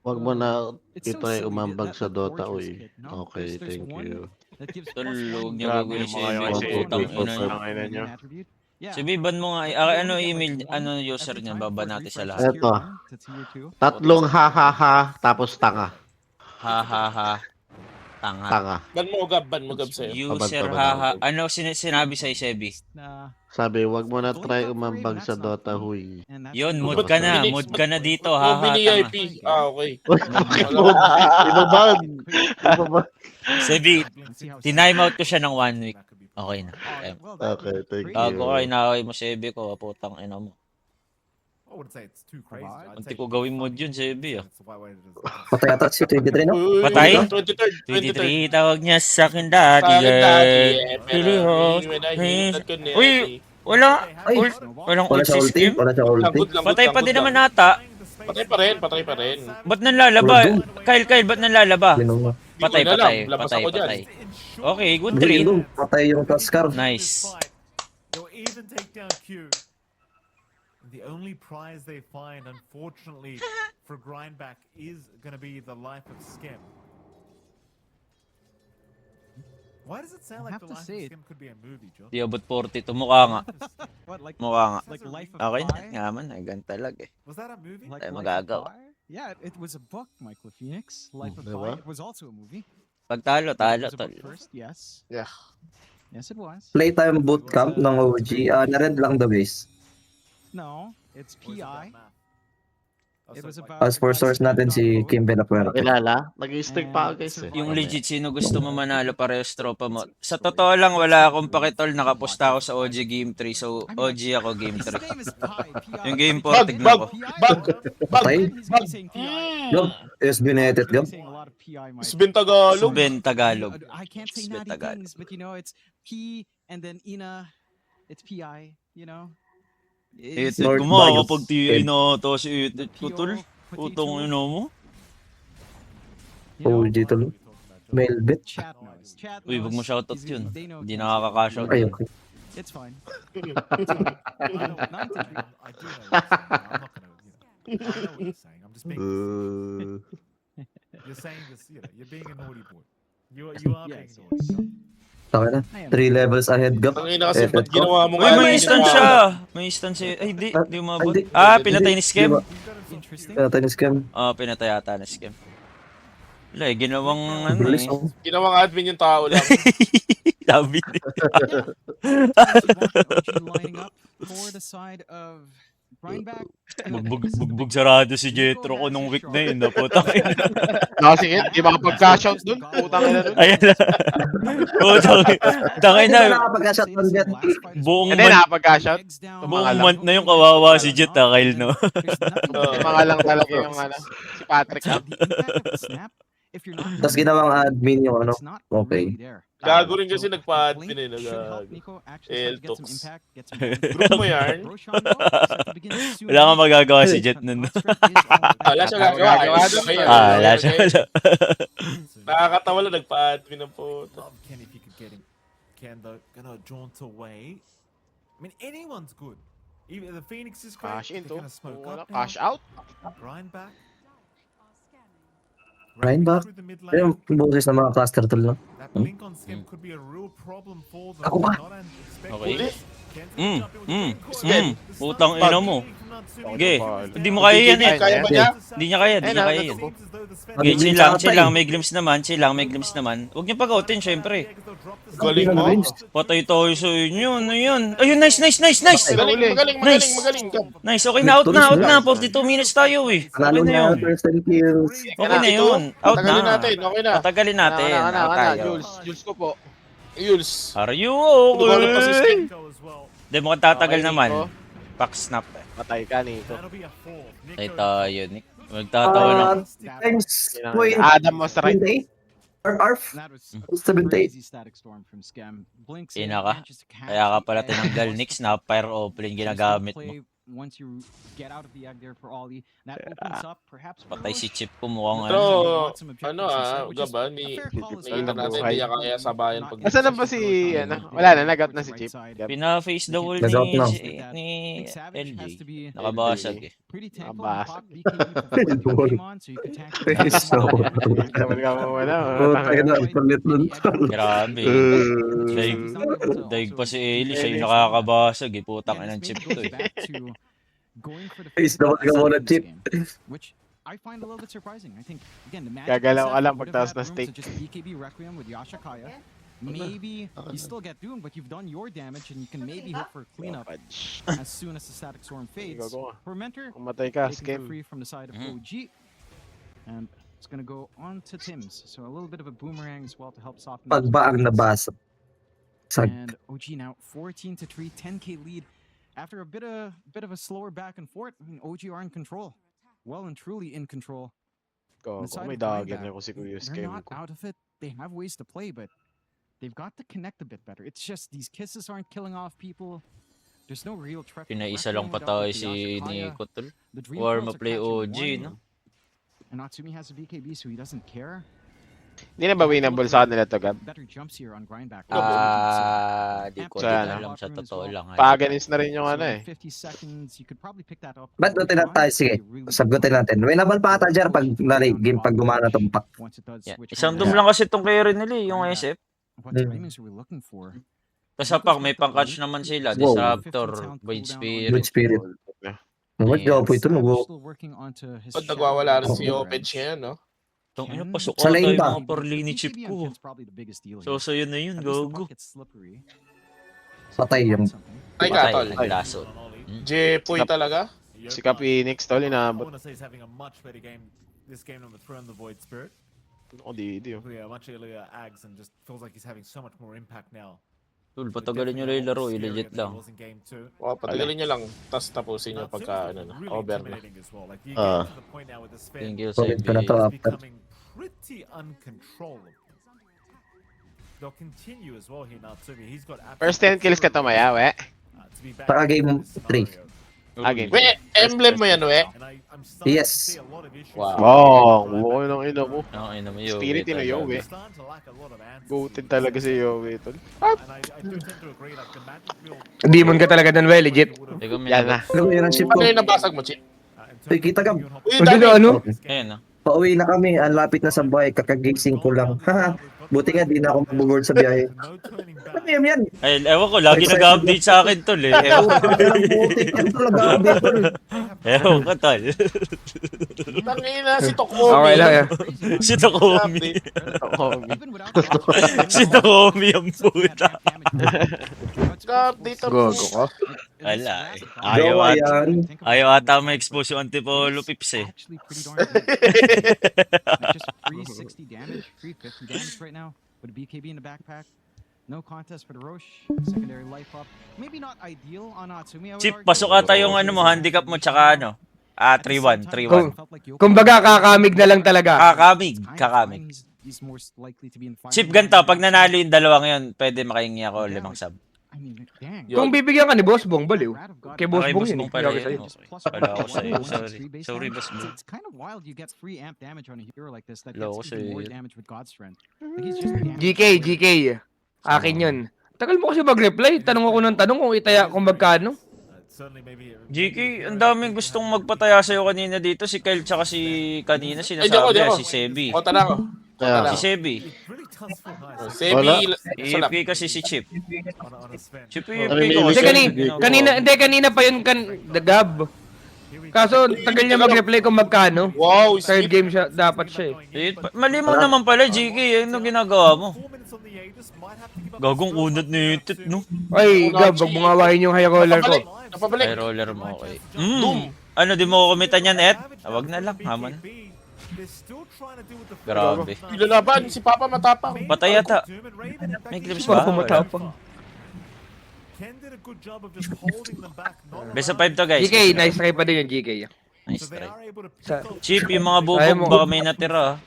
Wag mo na It's so itry silly, umambag that sa Dota, fortress uy. kit, no? Okay, There's thank one you. that gives Tulog +1 niya Grabe gagawin yung si mga Evan. kasi Putang ito, ina niyo. Ang ina nyo. Yeah. Sabiban mo nga, ano email, ano user niya, baba natin sa lahat. Eto. Tatlong ha tapos tanga. Ha ha ha. Tanga. Tanga. Ban mo gab sa'yo. User Abad. ha ha. Ano sinabi sa'yo, Sebi? Nah. Sabi, wag mo na try umambag sa Dota, huy. And that's Yun, the- mood ka na. Mood ka na dito, ha ha. Mini Tanga. IP. Ah, okay. Ibabag! Ibabag! Sebi, See how tinime out ko siya ng 1 week. Okay na. Okay. Well, that Okay, would be thank great. you. Gago ka, inaway mo, Sebi ko. Putang ina mo. I wouldn't say it's too crazy. I'd Hindi say ko gawin mood yun, Sebi, ah. it's the right way to do it. Patay ata si 23, no? Patay? 23rd. 23, tawag niya sa akin dati. Sa akin dati, eh. Pili ho. when I hated Connect. Uy, wala. Ay, Walang wala ult sa si ulti? Skim. Wala sa ulti? Langkod, langkod, Patay pa langkod din lang. naman ata. Patay pa rin. Ba't nanlalaba? Kyle, ba't nanlalaba? Linom na. Patay, Hindi ko na patay. alam. Labas Patay, ako dyan. patay. Okay, good Dali, trade. Dum. Patay yung Tuskar. Nice. They'll even take down Q. The only prize they find, unfortunately, for Grindback is going to be the life of Skem. Why does it sound I like have the to life of say it. Skem could be a movie, John? Di abot 42. Mukha nga. What, like, Mukha nga. like Life of Okay na. Pi? Nga man, ay ganun talaga eh. Was that a movie? Like Tayo Life of magagawa. Pi? Yeah, it was a book, Michael Phoenix. Life of Diba? Pi. It was also a movie. Pag talo, It talo, was a tol. book first, yes. Yeah. Yes, it was. Playtime bootcamp ng OG. Na-red lang the base. No, it's Or is it PI. that math? Oh, It so was like- about As for source natin si Kim Bellapuerta. Kilala? Nag-stick pa ako, guys eh. Yung legit, sino gusto mo manalo parehas tropa mo. Sa totoo lang, wala akong pakitol. Nakaposta ako sa OG Game 3. So, OG ako Game His 3. name is Pi. PI. Yung Game 4, Bag, tignan bag. ko. Patay? He's gonna be saying PI. Gab, SB United, He's Gab. saying a lot of PI, Mike. Sbin Tagalog. Suben, Tagalog. I can't say Spit natty Tagalog. things, but you know, it's P and then Ina. It's PI, you know? Itit, Lord gumawa Bias. pag TI na ito si Itit ko, tol. Potato, Putong ino mo. you know? OG tuloy. Mailbit. Chat knows. Chat Uy, wag mo knows. shoutout He's- yun. they know Hindi Ken's nakaka-shoutout. Ay, name. okay. It's fine. I do know what you're saying. I do know what you're saying. I'm not gonna, I know what you're saying. I'm just being. You're saying this. You're being a naughty boy. You are Yes, being naughty. Taka na. 3 levels ahead, Gab. Ang ina kasi, ba't Effort ko. ginawa mo Uy, nga? may yun? instant siya! May instant siya. Ay, di. Di umabot. Hindi. Ah, pinatay ni Skem. Di ba? Interesting. Pinatay ni Scam. Pinatay ata ni Skem. Wala eh, ginawang ano Bilis, eh. oh. Ginawang admin yung tao lang. Sabi niya. OG lining up for the side of Grindback. Bugbog sarado si Jetro ko nung week na yun. Naputang ina. Kasi di makapag-cash out dun. Putang ina dun. Ayan na. Tangin Hindi na. na nakapag-shot on Jet. Buong Hindi, nakapag-cash out. buong month na yung kawawa si Jet, Kyle, no? Mga lang talaga yung si Patrick. Tapos ginawang admin yung ano. Okay. Gago rin kasi nagpa-admin eh. Eltox. Group mo yan? Wala kang magagawa si Jet nun. Wala siya gagawa. Wala siya. Nakakatawa lang nagpa-admin ng po. Love Ken if you could get him. Ken though gonna jaunt away. I mean anyone's good. Even the Phoenix is great. Cash in They're to. gonna smoke Wala, up cash now. out. Grindback. Grindback? Through the mid Yung lane. boses ng mga cluster tool, no? That blink on Skem could be a real problem for them. Ako ba? Not an expected Okay. miss. Ken's gonna jump in with the Skem. good. The Putang stun ina mo. from Natsumi. Sige, hindi mo kaya yan eh. Kaya ba niya? Hindi niya kaya, hindi niya kaya yun. Seems as though the Sven- Okay, chill lang, may glimpse naman, Huwag niyo pag-outin, syempre. Galing mo. Patay tayo sa inyo, ano yun? Ayun, nice. Magaling. Nice, okay na, out na. 42 minutes tayo eh. Okay Panalo na niya yun. percent kills. Okay na yun. Out Tagalin na. natin. Okay na. Patagalin natin. Out tayo. Jules ko po. Jules. Are you Tumagal pa si okay? Skem. Hindi mo tatagal Okay, naman. Nico. Pack snap eh. Patay ka, Nico. That'll be a four. Patay Nico tayo, Nick. Magtatawa na. Times point. Adam mo strike. 78? Or ARF? That was 78. crazy static storm from Skem. Blinks Ina in, ka. manages to catch Kaya ka the pala egg. tinanggal Nix na fire opening ginagamit mo. Play once you get out of the egg there for Ollie. That opens up perhaps for Patay si Roche. Chip ko mukhang Ito, ano. gaba ni nakita natin Buhay. hindi niya kaya sabayan pag Nasaan na ba si, ano? Wala na, nag-out na si Chip. Pina-face the wall Nag-out na. ni Big Savage has to LJ. be Nakabasag eh. pretty thankful Nabasag. to pop BKB before he came on, so you could tank Face the wall. Naman ka mo wala. Putay na, palit nun. Grabe. Daig pa si Eli, siya yung nakakabasag eh. Putang inang Chip to eh. Face the wall ka muna, Chip. Which I find a little bit surprising. I think again the Magic Gagalaw ka itself lang would pagtaas have na had room stake. to just BKB Requiem with Yasha Kaya. Maybe you still get doomed, but you've done your damage and you can maybe hope for cleanup as soon as the static storm fades. Gago ka. For Mentor, Kumatay ka, taking for Skem. free from the side of OG. And it's gonna go on to Tim's. So a little bit of a boomerang as well to help soften those Pagbaang blows. nabasa. Sag. And OG now 14-3, 10k lead. After a bit of a slower back and forth, I mean, OG are in control. Well and truly in control. Gago, Side may of dagger Grindback, na ko si Kuya They're Skem not ko. out of it. They have ways to play, but they've got to connect a bit better. It's just these kisses aren't killing off people. There's no real threat. from Pinaisa lang Requiem patay without si Yasha Kaya. Nico tol. The Dream Warm Pearls up are play catching OG, one, no? And Natsumi has a BKB, so he doesn't care. Hindi na ba winnable sa kanila to, Gab? Better jumps here on Grindback. Di ko Sa din ano? alam sa totoo lang. Paganis na rin yung ano eh. 50 seconds, you could probably pick that up. Ba't natin tayo? Sige, sagutin natin. Winnable pa ata dyan pag game pag gumana tong pack. Once it does Yeah. switch Isang hands. doom lang kasi itong carry nila eh, yung SF. What timings are we looking for? Tapos sa pack, may pang-catch naman sila. Wow. Disruptor, Void Good Spirit. spirit. What job po ito? Savage still working onto his Pag shadow nagwawala rin on si the Opage range. yan, no? Itong ina, pasok Sa ata lane yung ba? mga parli ni Chip BKB on ko. Ken's probably the biggest deal So, here. yun na yun, At least the gogo. market's slippery. Patay yung Ay ka, Patay, tol. naglaso. Jepoy talaga? Si Ka Phoenix, tol, I inaabot. want to say he's having a much better game. This game number 3 on the Void Spirit. Ako, di. Yeah, much earlier Ags and just feels like he's having so much more impact now. Tol, patagalin nyo lang yung laro, legit lang. O, patagalin nyo lang. Tapos tapusin nyo pagka, ano na, over na. Thank you sa Solid pa na to after. Pretty uncontrollable. They'll continue as well here, Natsumi. He's got First 10 kills ka tumaya, we. to be back Saka in game this 3. scenario. Again. We, emblem mo yan, we. And I'm starting Yes. to see a lot of issues. Wow. Wow, buo ng ino ko. Okay naman yun. Spirit wait, na yun, talaga. eh. Starting to lack a lot of answers Goated here. talaga si Yowie, tol. And I do tend to agree, like the magic will. Demon ka talaga dun, well, legit. Teka, may Yan na. Alam mo yun ang ship ko. Ano yung nabasag mo, Chip? Uy, kita ka. Uy, Pwede dami. na ano? Ayan ah. Pauwi na kami. Ang lapit na sa bahay. Kakagising ko lang. Haha. Buti nga, di na ako mag-board sa biyahe. No turning back. Ano yan? Ay, ewan ko, lagi nag-update sa akin tol eh. Ewan ko. Buti yan talaga, Bicol. Ewan ko tol. Tangina, si Tokomi. Okay lang yan. Si Tokomi. Even without the Si Tokomi ang puta. Update ang Gogo ka. Wala eh. Jowa yan. Ayaw ata ma-expose yung Antipolo Pips eh. actually pretty darn good. Like just free 60 damage, free 50 damage right now with a BKB in the backpack. No contest for the Roche. Secondary life up. Maybe not ideal on Natsumi. I would Chip, argue. pasok ata yung ano mo, handicap mo tsaka ano. At the same 3-1, time, 3-1. it felt like Yoko Kumbaga, kakamig na lang talaga. Kakamig, was kakamig. fine. He's more likely to be in the Chip, final. ganito, pag nanalo yung dalawang yun, pwede makahingi ako 5 sub. I mean, dang. Kung bibigyan ka ni Boss Bong, baliw. Rat of God. Kay Boss Okay, Bong Boss yun. Bong pala Hindi yun. sa'yo. Okay. Plus Wala ako 1.1, sa'yo. 1.3 baseline. Sorry, Boss Bong. It's kind of wild you get free amp damage on a hero like this that Wala ako gets even more sa'yo. damage with God's strength. Like he's just damaging GK. Akin yun. Tagal mo kasi mag-reply. Tanong ako ng tanong kung itaya kung magkano. Certainly maybe GK, ang daming gustong magpataya sa'yo kanina dito. Si Kyle tsaka si kanina, Ay, di ako, sinasabi di niya, ako. si Sebi. Kota na ako. Kaya, Si Sebi. it really does feel nice Wala. Sebi, salap. EFK kasi si Chip. on a Sven. Chip Ano EFK yung ko Hindi, kasi. kanina pa yun Gab. Kaso, tagal niya mag-reply kung magkano. Wow, Third skip. game siya, dapat siya eh. Mali mo naman pala, GK. Ano ginagawa mo? 4 minutes on the Aegis, might have to give up Gagong the first unat life ni to Tit, no? Ay, Gab, wag mo ngawahin yung high roller ko. Napabalik. Napabalik. Ay, roller mo, okay. Ano, di mo kumitan yan, Ed? Wag na lang, haman. They're still trying to do with the Grabe. Ilalaban, si Papa matapang. Patay yata. Doom and Raven, in fact, May he's clips just ba? Parang matapang. Ken did a good job of just holding them back. Not Best of allowing 5 to, guys. GK, nice try pa din yung GK. Nice So they try. are able to pick Sa- off Chip, yung mga Ayaw bubog, mo. baka may natira.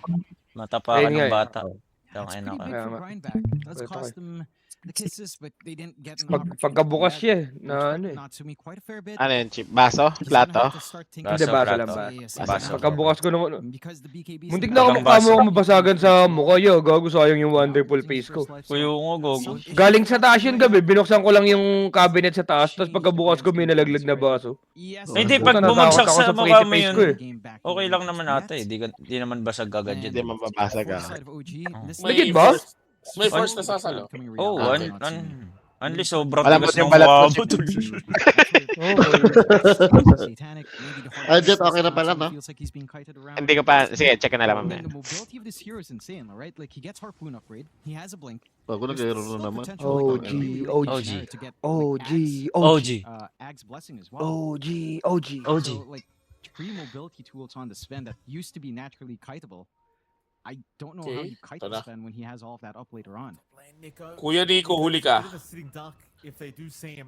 Matapakan Ayun nga ng eh. bata. It's Tangin pretty ka. big Kaya for nga. Grindback. That's Ito cost them the kisses, but they didn't get an Pag, opportunity pagkabukas to siya eh, which na hurt ano eh. Natsumi quite a fair bit. Ano yun, Chip? Baso? He's gonna Plato? have to start thinking Baso, Hindi, baso plato. lang ba? Baso. Pagkabukas ko nung Because the BKBs muntik in na ako the- Hanggang baso. makamo mabasagan sa mukha yo. Gago sayang yung wonderful face ko. Kuyo nga, gogo. Galing sa taas yun gabi, binuksan ko lang yung cabinet sa taas, tapos pagkabukas ko may nalaglag na baso. Yes, Ay, hindi, Puta, pag natakot bumagsak ako sa sa mukha pretty mo face yun, ko eh. okay lang naman ata eh. Di naman basag agad Hindi yun. mababasag ah. Legit ba? May force na sasalo. Oh, unli sobra Alam mo tigas yung ng balat mukha mo, mo. tol. Ay, Jet, okay na pala, no? Hindi ko pa, sige, check na lang I mean, mamaya. the mobility of this hero is insane, right? Like he gets harpoon upgrade, he has a blink. bago There's nag-aero still na naman. potential, OG, like, really OG. there to get, like, OG, OG. Ag's blessing as well. OG, OG. OG. So, like, free mobility tools on the Sven that used to be naturally kiteable. I don't know how Okay, you kite tara. the Sven when he has all of that up later on. Kuya Nico, huli ka.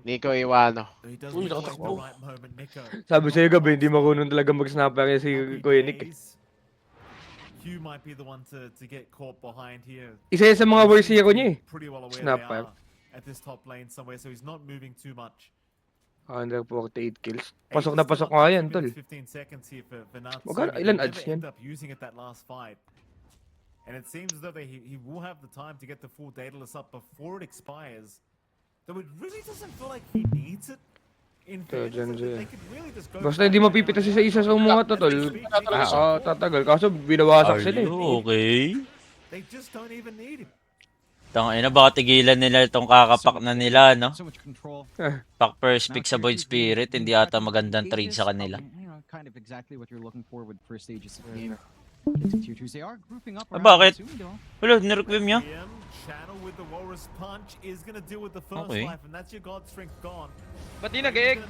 Nico Iwano. Uy, nakatakbo. Sabi sa'yo gabi, hindi marunong talaga mag-snapper yan si Kuya Nick. eh. Hugh might be the one to get caught behind here. Isa yan sa mga worst hero niya eh. Pretty well aware Snapper. they are at this top lane somewhere, so he's not moving too much. 148 kills. Pasok na pasok nga yan, tol. 15 seconds here for Natsumi. Magkano- They ilan never ads yan? end up using it that last fight. And it seems as though he will have the time to get the full Daedalus up before it expires. Though it really doesn't feel like he needs it. In fairness, dyan they could really just go Basta hindi mapipita si isa sa mga to, tol. Tatagal. Kaso binawasak sila eh. Okay. They just don't even need him. Tangina, baka tigilan nila itong kakapak na nila, no? So much control. Pack first pick sa Void Spirit, hindi ata magandang trade sa kanila. You know, kind of exactly what you're looking for with first stages of the game. Into tier 2s. They are grouping up Ah, around bakit? Natsumi, though. Wala, nirequiem niya. Channel with the Walrus Punch is gonna deal with the first Okay. life, and that's your God Strength gone. Ba't di nag-egg?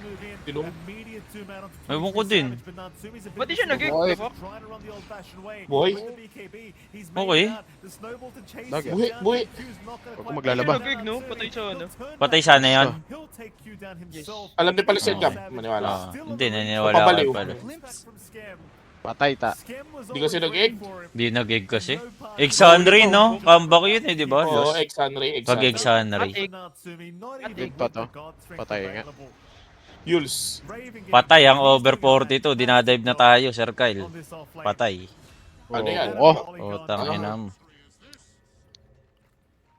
Immediate zoom out onto Ewan ko 23 din. Savage, but Natsumi's a bit Ba't di siya nag-egg? Boy. The fuck? trying to run the old-fashioned way. Boy. With the BKB, he's made Okay. it out. The snowball to chase Bagay. him Buhi, down. buhi. Q's not gonna Huwag quite maglalaba. make it out. Nag-egg, no? Natsumi, Patay sa ano? he'll turn Patay back. sana yan. He'll take Q down himself. Alam niya pala si But Gab. Savage Maniwala. Ah, still hindi, on the naniniwala ka Papabaliw. pala. glimpse from Scam. Patay ta. Scam was Di kasi always nag-egg. waiting for him. Di nag-egg kasi. No part- Exandre, no? Comeback yun eh, di ba? Oo, Lost. Exanre, Pag Exanre. Exandre. Natsumi, not even Egg pa with to. the God Strength Patay nga. available. Yules. Raven getting Patay ang close over to 42. that. Dinadive na tayo, Sir Kyle. On this offlane. Patay. Ano yan? Oh, O, tangina mo.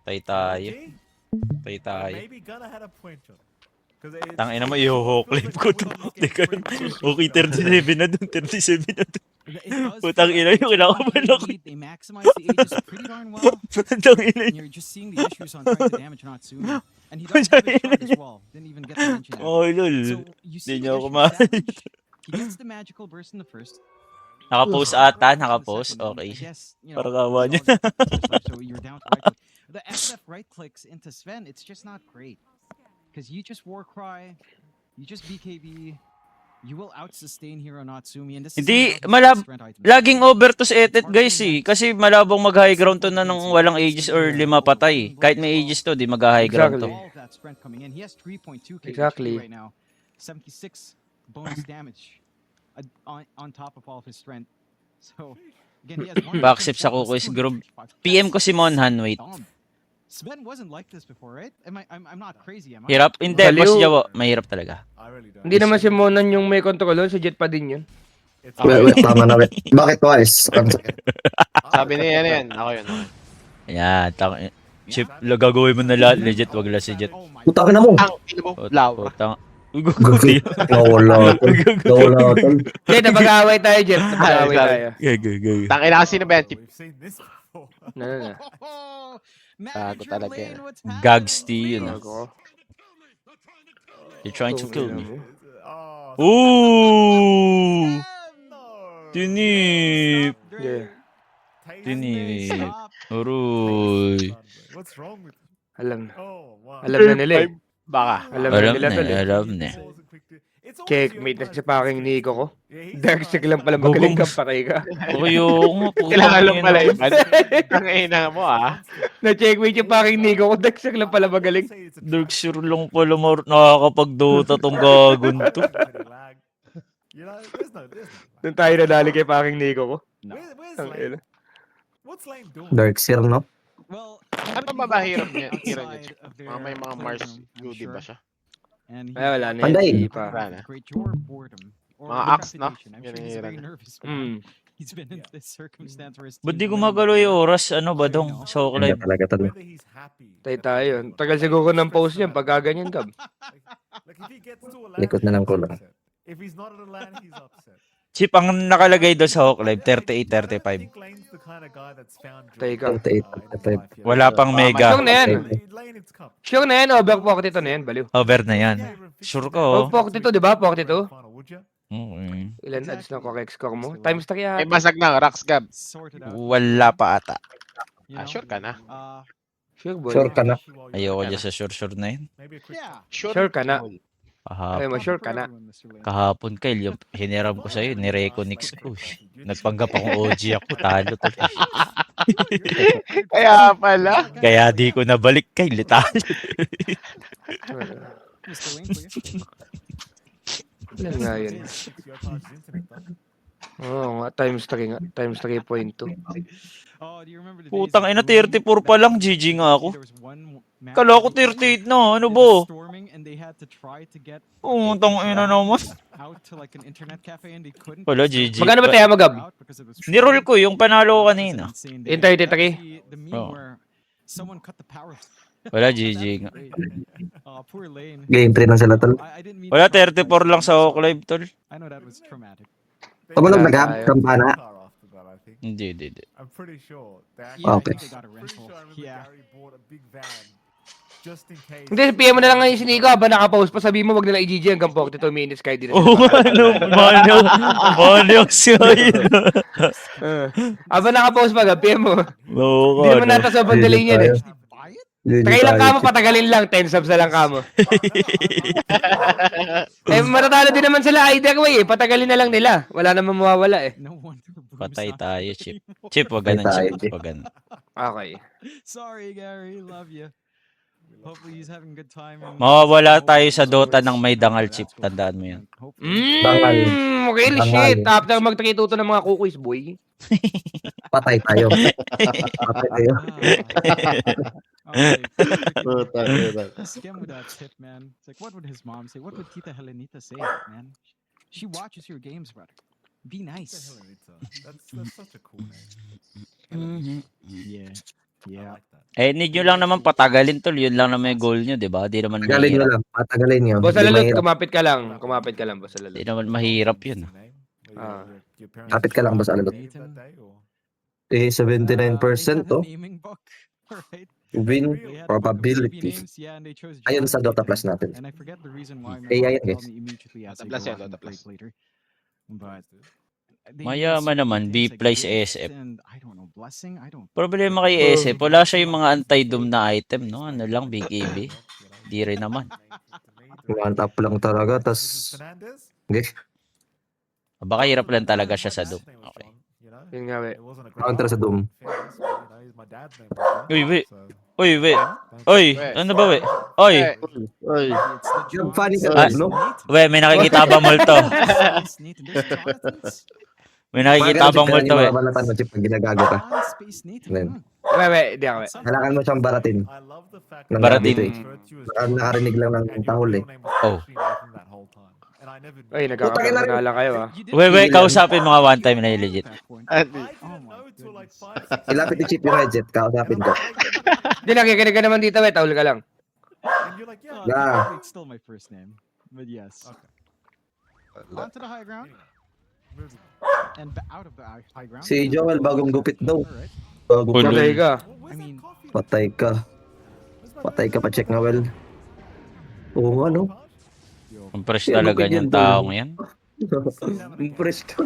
Patay tayo. Patay tayo. Maybe Gunnar had a point, John. 'Cause it's- Tangina mo, i-ho-clip ko to. Teka lang. Okay, 37 na dun. 37 na dun. It does Putang feel ina, like yung it's kinakabahan one ako. lead. They maximize the ages pretty darn well. Putang ina. And you're just seeing the issues on trying to damage Natsumi. And he does have his shard as well. Didn't even get to mention that. Oh, lol. So you see Di the niyo ako issues. ma- Savage, he gets the magical burst in the first. Nakapost ata, nakapost. Okay. Parang awa niya. So you're down to right click. The SF right clicks into Sven, it's just not great. Because you just Warcry, you just BKB, you will out-sustain Hero Natsumi. And this is Hindi, another sprint item. Laging over to Etet guys eh. Kasi malabong mag-high ground to na nung walang Aegis or 5 patay. Kahit may Aegis to, di mag-high ground to. All of that sprint coming in. He has 3.2 KHP Exactly. right now. 76 bonus damage on top of all of his strength. So, again, he has one Backsip sa Kuko's group. PM ko si Monhan, wait. Sven wasn't like this before, right? I'm not crazy, am I? Hirap? Hindi, Baliw. boss Jawo. Mahirap talaga. I really don't. Hindi naman si Monan yung may control, si Jet pa din yun. It's Wait, tama na, wait. Bakit twice? Sabi niya yan. Ako yun. Ayan, Chip, gagawin mo na lahat. Legit, wag lang si Jet. Oh my Putang na mo. Ang ino mo. Laura. Putang. Nawala, tol. Nawala, tol. Hindi, napag-away tayo, Jet. Napag-away sorry. tayo. Tangina kasi na ba yan, Chip? We've seen this before. Na. Gago talaga yan. Gagsti yun. Ako. You're trying to kill me. Oh, Ooh! no. Tinip! Yeah. Tinip. Stop. Uruy. What's wrong with Alam. Oh, wow. Alam na nila eh. Baka. Alam Alam nila na, tol eh. alam na. Checkmate na si Paking Nico ko. Dark Sig lang pala magaling ka, patay ka. Yung Kailangan lang pala iban. Tangina mo ah. Na-checkmate yung Paking Nico ko, Dark Sig lang pala magaling. Dark Sir lang pala nakakapag-Dota tong gagon to. You know, there's no. Doon tayo nadali kay Paking Nico ko. Where's Ang Lane? ina. What's Lane doing? Dark Seer, no? Well, Ano pa ba hirap niya? Hirap niya, outside Chip? of Mga may their mga Mars playroom, I'm Goody sure. ba siya? And Ay, wala na Panday. yun. Hindi pa. Wala na. Great your boredom. Or Mga axe, no? trepidation. I'm Yun sure ang he's very hirap. nervous. Mm. He's been in this circumstance where his Ba't di team's ko winning. magalo yung oras? Ano ba dong? Sa Hindi Oakland. talaga, tol. Whether he's happy. Tayo tayo. Tagal siguro ng post yan pag gaganyan ka. Like if he gets to a land, Likod na lang ko he's lang. upset. If he's not at a land, he's upset. Chip, ang nakalagay doon sa Hawklive, I 38-35. think Lane's the kind of guy that's found Tayo joy, ka. 38, in his life, you know. Wala pang mega. Sure na yan. Lane, it's cup. Sure na yan, over 42 na yan, baliw. Over na yan. Sure ka, oh. Oh, 42, di ba? 42? Final, would you? Okay. Ilan ads na correct score mo? Times 3 May yan. basag na, Rax Gab. Sorted out. Wala pa ata. You Ah, know? sure ka na. Sure, boy. Sure ka na. Ayoko dyan sa sure na yun. Maybe a quick Yeah. Sure ka na. Ay, Kahapon, sure ka na. kahapon Kyle, yung hiniram ko sa'yo, nireconix ko. Nagpanggap akong OG ako, talo to. Kaya pala. Kaya di ko nabalik Kyle, talo. Mr. Lane for you. Ilan nga yun? Oo nga, times 3 nga. Times 3.2. Oh, do you remember the Putang days ina, of Bloom? 34 pa lang, GG nga ako. There was one match Kala ko where 38 na, ano they ba? were storming and they had to try to get Putang ina naman. out to like an internet cafe and they couldn't. Wala, because GG. Magkano ba tayo magab? because it was Niroll ko yung panalo ko kanina. insane In day. 33? That's the meme Oh. where someone cut the power. Wala, GG nga. Oh, poor Lane. Game 3 na sila, tol. I didn't mean Wala, to cut 34 lang sa Hawklive, tol. I know that was traumatic. Pagulog na Wala gab, tayo. kampana. After that, I think. Hindi, hindi, hindi. I'm pretty sure. They Yeah, actually, Okay. I think they got a pretty rental. sure I remember Yeah. Gary bought a big van just in case. Hindi, PM mo na lang ngayon si Nico habang nakapost pa. Sabi mo, wag nila i-GG hanggang 42 minutes kahit di na Oo nga, ano, manyak siya yun. Habang nakapost pa, PM mo. Oo Hindi nga, mo no. nata sa bandalin yan eh. Tayo. Buy it? Try lang ka mo, patagalin lang. 10 subs na lang ka mo. Eh, matatalo din naman sila either way eh. Patagalin na lang nila. Wala namang mawawala eh. No wonder Bloom's Patay not tayo, happy Chip. anymore. Chip, wag ganun, Patay Chip. tayo, Wag ganun. Okay. Sorry, Gary. Love you. Hopefully he's having a good time. and- Mawawala tayo sa Dota ng may dangal, Chip. Tandaan mo yan. Hopefully. Dangal. Real Dangal. shit. After magtrituto ng mga kukuis, boy. Patay tayo. Patay tayo. Okay. Puta, puta. Scam with that tip, man. It's like, what would his mom say? What would Tita Helenita say, man? She watches your games, brother. Be nice. Helenita. That's such a cool name. Yeah. Yeah. I like that. Eh, need nyo lang naman patagalin, tol. Yun lang naman yung goal nyo, di ba? Di naman Patagalin nyo mahirap. lang. Patagalin nyo. Boss Di Alalot, mahirap. kumapit ka lang. Kumapit ka lang, Boss Di Alalot. naman mahirap yun. Name? Ah. Kapit ka lang, boss Alalot. Eh, 79% to. Win probability. Ayun sa Dota Plus natin. And I forget the reason why. AI yan, guys. Dota Plus yan, Dota Plus. But Mayaman naman, B plus SF. I don't know, blessing. I don't. Problema kay SF, wala siya yung mga anti-doom na item, no? Ano lang, BKB. Di rin naman. One tap lang talaga, tas... Okay. Baka hirap lang talaga siya sa doom. Okay. Yun nga, we. Counter sa Doom. Uy, we. Uy, we. Uy, ano ba, we? Uy. Ay, Yung funny ka, Ah. no? We, may nakikita ba multo? May nakikita bang multo, we? Mabalatan mo, Chip, pag ginagago ka. Then, Di ako, we. kailangan mo siyang baratin. Nang Baratin. dito eh. Baka nakarinig lang ng tahol eh. Oh. Ay, nagkakapanala kayo, ah. We, kausapin mga one time na legit. Ilapit ni Chip yung headset, kausapin ko. Hindi, nakikinig ka naman dito, we. Tahol ka lang. Yeah. It's still my first name, but yes. Onto the high ground. And out of the high ground. Si Joel, bagong gupit daw. Alright. Bagong Ulo. Patay ka. I mean, Patay ka. Patay ka pa, check na well. Oo nga, no? Ang fresh talaga niyang taong yan. Impressed ka.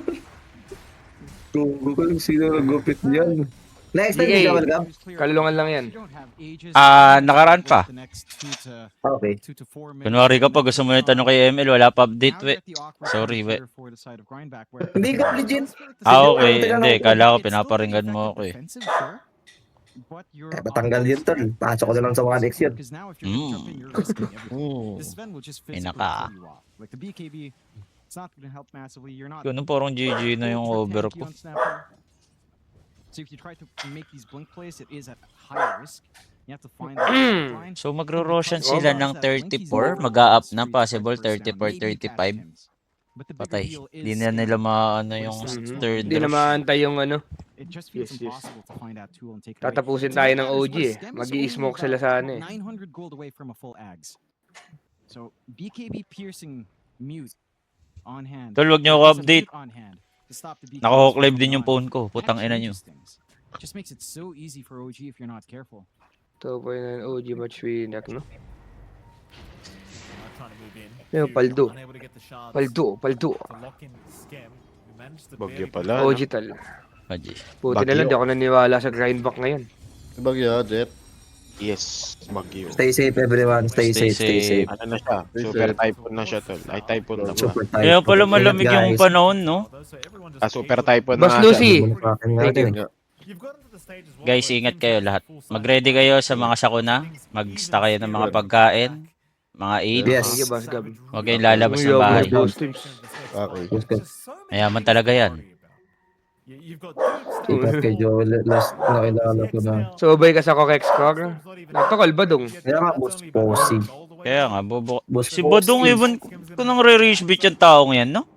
Gugo ka lang sino nagupit niyan. Next time, DA. Joel ka? Kalulungan lang yan. Nakaraan pa. Okay. Kunwari ka pa, gusto mo yung tanong kay ML, wala pa update, we. Sorry, we. Hindi ka legit. Okay. Hindi, kala ko pinaparinggan mo ako, eh. Eh, matanggal yun, tol. Pasok ko na lang sa mga next yun. Pinaka. Like the BKB, it's not going to help massively. You're not. Ano parang GG na yung over ko. So if you try to make these blink plays, it is at high risk. You have to find the line. So magro-roshan sila ng 34, mag-a-up na possible 34-35. Patay. Hindi na nila maano yung third Hindi na rush. maantay yung ano. It just feels Yes, yes. impossible to find that tool and take it away. Tatapusin So tayo that ng is OG why eh. Stem is Mag-i-smoke only sila about sa ano eh. 900 gold away from a full Ags. So BKB piercing mute on hand. Tol, wag niyo ako There's a update. mute on hand to stop the BKB Naka-hawk live from din yung going phone ko. on. Putang That ina nyo. changes things. Just makes it so easy for OG if you're not careful. 2.9 OG match winak, no? Yo, paldo. Paldo. Bagyo pala, OG no? tal. Haji. Buti na lang, di ako naniwala sa grindback ngayon. Bagyo, Jet. Yes, bagyo. Stay safe, everyone. Stay Stay safe, stay safe. safe. Ano na siya? Super typhoon na siya, tol. Ay, typhoon na ba? Super tight. Kaya pala malamig Ingat, yung guys. panahon, no? Super typhoon na Boss nga Lucy. siya. Ano pa akin Thank natin? you. Guys, ingat kayo lahat. Mag-ready kayo sa mga sakuna. Mag-sta kayo ng mga pagkain. Mga aid. Yes. Sige, boss Gab. Huwag kayong lalabas ng Uy, bahay. boss teams. Okay. Mayaman talaga yan. Ingat kay Joel. Last na kilala ko na. Subay ka sa Cokex Core. Natakal ba dong? Kaya nga, boss Posey. Kaya nga, bobo. Boss Si Badong, even ko nang re-reach bit yung taong yan, no?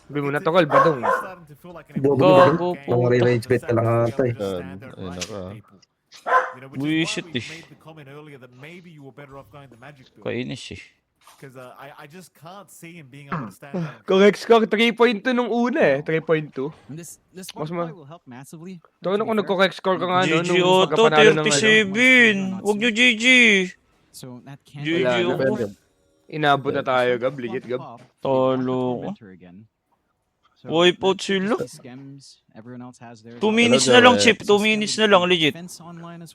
Sabi mo natakal ba dong? Bobo Gago ka po. Ang re-rage bet ka lang ata eh. Ayun naka. Buisit eh. Kainis eh. Cokex Core 3.2 nung una eh. 3.2. And this Mas multiply ma- will help massively. Taon ako nag-Cokex Core ka nga no, GG nung Auto, pagkapanalo ng ano. 37. Huwag nyo GG. So that can GG Wala na. ako. Inabot na tayo, Gab. Legit, Gab. Talo ko. Uy, pot sila. 2 2 minutes na lang, Chip. 2 minutes na lang, legit.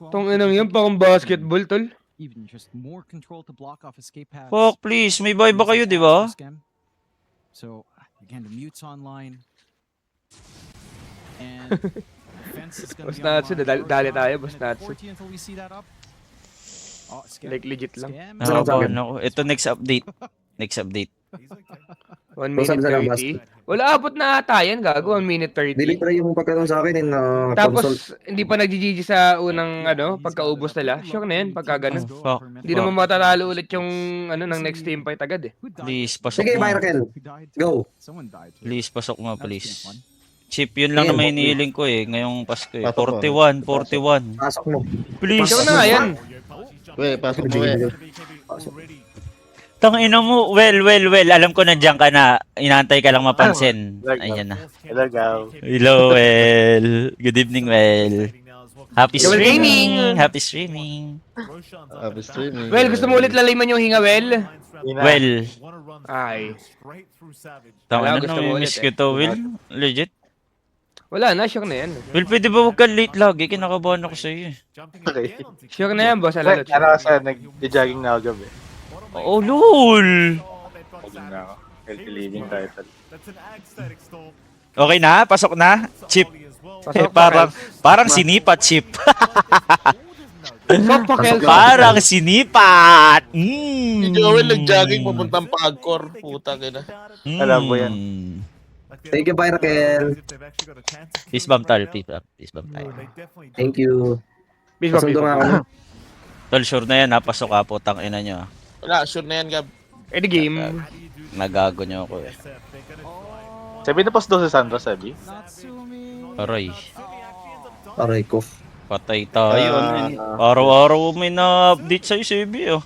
Tong inang yan, parang basketball, tol. Even just more control to block off escape paths. Fuck, please. May buy ba kayo, di ba? So again, the mute's online. And defense is gonna Bas be Natsu, online. dali tayo, bas Natsu. 40 until we see that up. Oh, Scam. Like, legit lang. Scam. Nakabahan ako. Ito, next update. Next update. 1 minute Saan na lang, 30. Wala, abot na ata yan, gago. 1 minute 30. Deliver yung pagkano sa akin in console. Tapos, hindi pa nag-GG sa unang, ano, pagkaubos nila. Sure na yan, pagka ganun. Fuck. Hindi naman matatalo ulit yung, ano, ng next team fight agad eh. Please, pasok Sige, mo. Miracle. Who died? Go. Someone died. Please, pasok mo, That's been please. fun. Chip, yun lang Sige, naman hinihiling ko eh. Ngayong Pasko eh. Pasok mo. 41, 41. Pasok mo. Please. Sure na nga yan. Weh, pasok mo eh. Tangina mo, well. Alam ko nandiyan ka na. Inaantay ka lang mapansin. Ayan na. Hello, Well. Good evening, Well. Happy streaming! Happy streaming! Happy streaming. Well, gusto mo ulit laliman yung hinga, Well? Well. Ay. Tangina gusto na, mo miss ulit ko to, Will. Legit. Wala na, sure na yan. Will, pwede ba huwag ka late lagi? Kinakabahan ako sa'yo eh. Okay. Sure na yan, boss. Alalot. kasi nag-jogging na ako gabi. Oh, lol! Healthy living tayo. Okay na? Pasok na? Chip. Pasok, Parang sinipat, Chip. Pasok pa, Kel. Parang sinipat! Mm. Si Joel nag-jogging papuntang Pagcor. Puta ka na. Alam mo yan. Thank you, Pyrakel. Peace bomb, tol. Peace bomb tayo. Thank you. Peace bomb, Kasundo nga ako. Tol, sure na yan ha. Pasok ka, putang ina nyo. Wala, sure na yan, Gab. Any game. Nagago nyo ako eh. Sabi na pas daw si Sandra, sabi? Aray. Aray ko. Patay tayo. Araw-araw may na-update sa'yo, Sebi oh.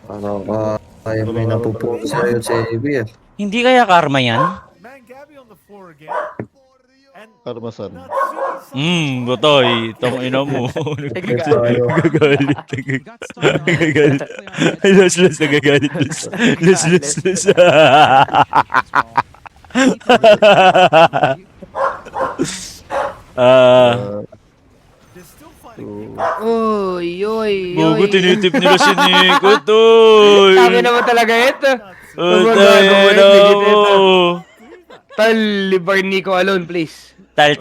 Ano ka? Kaya may napupunto sa'yo sa AB eh. Hindi kaya karma yan? Karmasan. Batay. Tang ina mo. Tayo. Nagagalit. Nagagalit. Los, nagagalit. Los. Oy. Bogo, tinitip nila si Nico, tol. Sabi naman talaga ito. Patay na mo. Tal, libar Nico alone, please. Tal.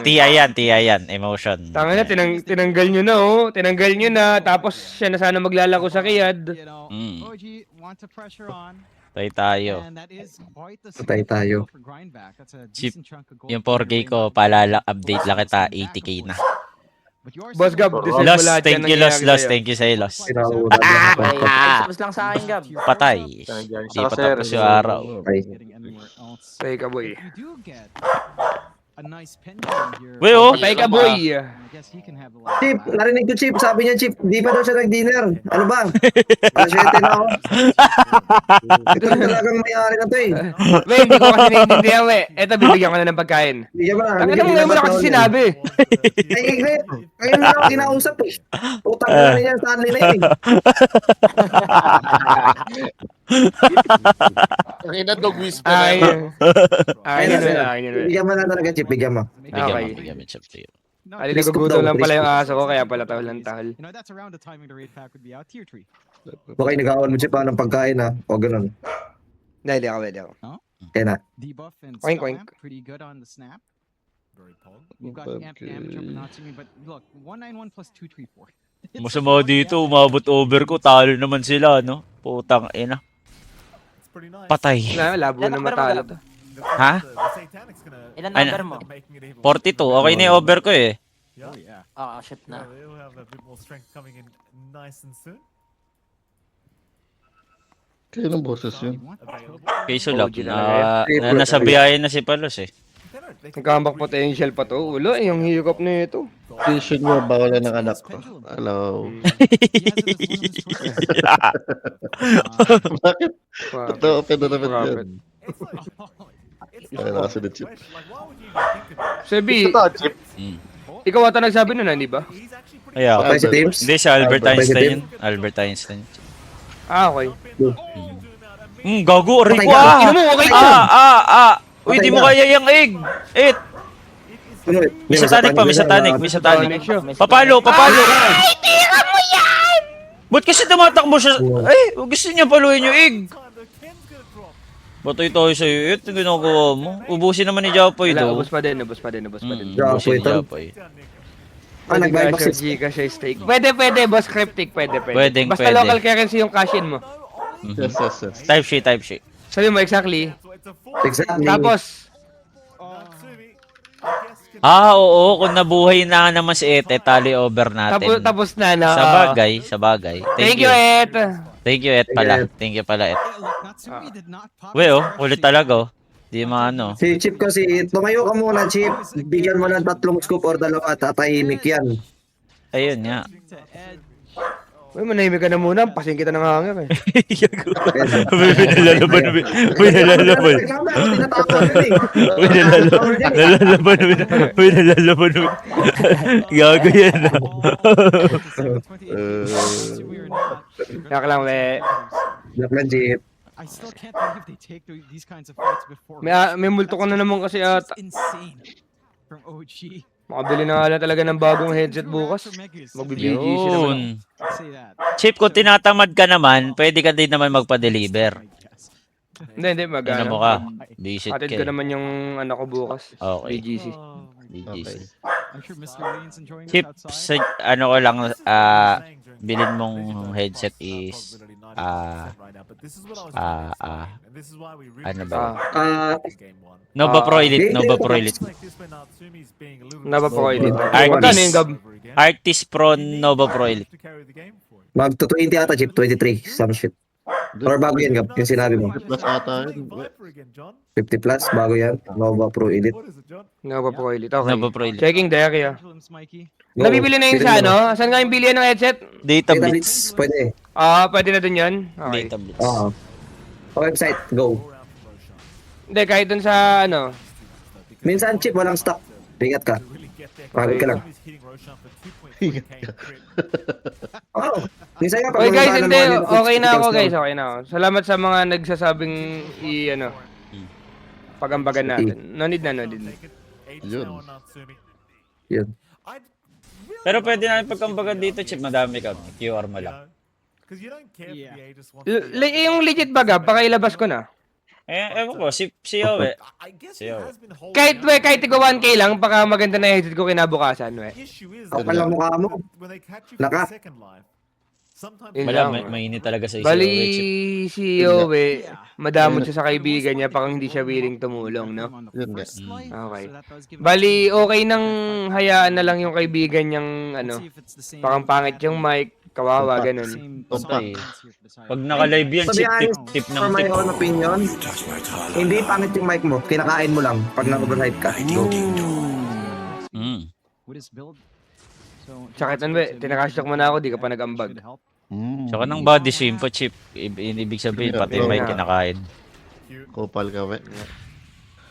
Tiya yan. Emotion. Tanga na, tinanggal nyo na, oh. Tinanggal nyo na, tapos siya na sana maglalako sa kiyad. Patay tayo. Patay tayo. Chip, yung 4K ko, paalala, update lang kita, 80K na. Boss Gab, deserve mo Lost, lahat yan thank you, nangyayari Lost. sa'yo. Thank you sa'yo, Lost. Pinauna na. Mas lang sa akin, Gab. Patay. Di pa tapos yung araw. Patay ka, boy. Wey, oh! Patay ka, boy! Chip, narinig ko Chip. Sabi niya Chip, di pa daw siya nag-dinner. Ano ba? Masyete na ako. Ito na talagang may-ari na to eh. Wey, hindi ko kasi naiintindihan, wey. Eto, bibigyan ko na ng pagkain. Bigyan mo na. Ang ina mo na kasi sinabi. Ay, ngayon na ako kinausap eh. Utang na niya sa nila eh. Ang ina dog whisper. Ayun. Bigyan mo na talaga Chip, bigyan mo. Bigyan mo, Chip. Ali, nagugutom lang pala yung aso ko, kaya pala tahol. Baka yung nag-awan mo Chip ng pagkain ha. O ganun. Dahil ako. Kaya na. Oink. Pretty good on the snap. We've got amp damage jumping out to me, but look, 191 plus 234. Masama dito, umabot over ko, talo naman sila, no? Putang ina. Patay. Labo na matalo to. Ha? Ilan number mo? 42, okay na yung over ko eh. Ship na. Kaya ng boses yun. Kaso lang, OG talaga nasa biyahe na si Palos eh. Nagkambak potential pa to. Ulo, yung hirap na ito. Vision mo, bawala ng anak ko. Hello. Bakit? Totoo, open na naman yan. Kaya nakasunod Chip. Sabi, ikaw ata nagsabi nun, hindi ba? Kaya, Patay si James? hindi si Albert Einstein yun. Albert Einstein. Okay. Gago, aray ko Ino mo, okay ka. Uy, di mo kaya yung egg. May satanik. Papalo. Ay, tira mo yan! Ba't kasi tumatakbo siya? Ay, gusto niya paluin yung egg. Batay tayo sa'yo, Ito ginagawa mo. Ubusin naman ni Japoy Wala, daw. ubos pa din. Ubusin ni Japoy to. Japoy. Nag-buy box. Gcash steak. Pwede, boss cryptic, pwede. Pwedeng, Basta pwede. local currency yung cash-in mo. Yes. Type sheet. Sabi mo exactly. Exactly. Tapos, Oo, kung nabuhay na naman si Ete, tali over natin. tapos na. Sa bagay. Thank you, Ed. Thank you, Et pala. Thank you pala, Et. Ulit talaga, Di maano. Si Chip kasi, tumayo ka muna Chip. Bigyan mo ng 3 scoop or 2 at tatahimik yan. Ayun nga. Uy, manahimik ka na muna. Pasing kita ng hangin eh. May nalalaban. May nalalaban. May nalalaban. May nalalaban. Gago yan. Yak lang, we. Black lang, Jeep. I still can't believe they take these kinds of fights before. May multo ka na naman kasi It's ata. just insane from OG. Makabili na nga lang talaga ng bagong headset bukas. Magbi-BGC naman. Yun. Say that. Chip, kung tinatamad ka naman, pwede ka din naman magpa-deliver. Hindi, Ano mo ka? Visit Atid ka. ko naman yung ano ko bukas. Okay. BGC. BGC. I'm sure Mr. Lane's enjoying Chip, this outside. sa, ano ko lang, bilin mong headset is, ano ba? Nova Pro Elite, Nova Pro Elite. Naba po kayo dito. Artis. Magkano yung gab? Artist Pro Nova Pro Elite. Mag to 20 ata, Jeep. 23. Some shit. Or bago yan, Gab. Yung sinabi mo. Plus ata yun. 50 plus, bago yan. Nova Pro Elite. Naba po kayo dito. Okay. Nova Pro Elite. Checking the area. Pendulums, Mikey. Go. Nabibili na yun Bilhin sa mo na. ano? Saan nga yung bilihan ng headset? Data Data Blitz. Blitz, pwede. Pwede na dun yun. Okay. Data Blitz. Oo. Website, go. Hindi, kahit dun sa ano. Minsan, Chip, walang stock. Ingat ka. Pagod ka lang. Oo. Minsan nga, pag Okay guys, mga hindi. ano, Okay na ako details guys. Okay na ako. Salamat sa mga nagsasabing ano. Pagambagan natin. No need na, no need na. Yun. Yun. Pero pwede namin pagkambagan dito, Chip. Madami ka. QR mo lang. Yung legit ba Gab? Pakailabas ko na. Ewan ko. Si Yowe. Kahit tigo 1K lang, baka maganda na headset ko kinabukasan. We. Kapal lang mukha mo. Naka. Yun Wala, lang. mainit talaga sa Bali, Yowe, Chip. si Yowe, madamot siya sa kaibigan niya, parang hindi siya willing tumulong, no? Yun nga. Okay. Bali, okay nang hayaan na lang yung kaibigan niyang, ano, parang pangit yung mic, kawawa, ganun. Okay. Pag naka-live yan, To be Chip, honest, tip ng for my tip. own opinion, hindi pangit yung mic mo. Kinakain mo lang pag na-overhype ka. Go. Mm. With his build. So, Sakit nun, we. Tinakashock mo na ako, di ka pa nag-ambag. should help. Tsaka ng body swim po, Chip. Ibig sabihin, pati Yeah, may yeah. kinakain. Kupal ka, we.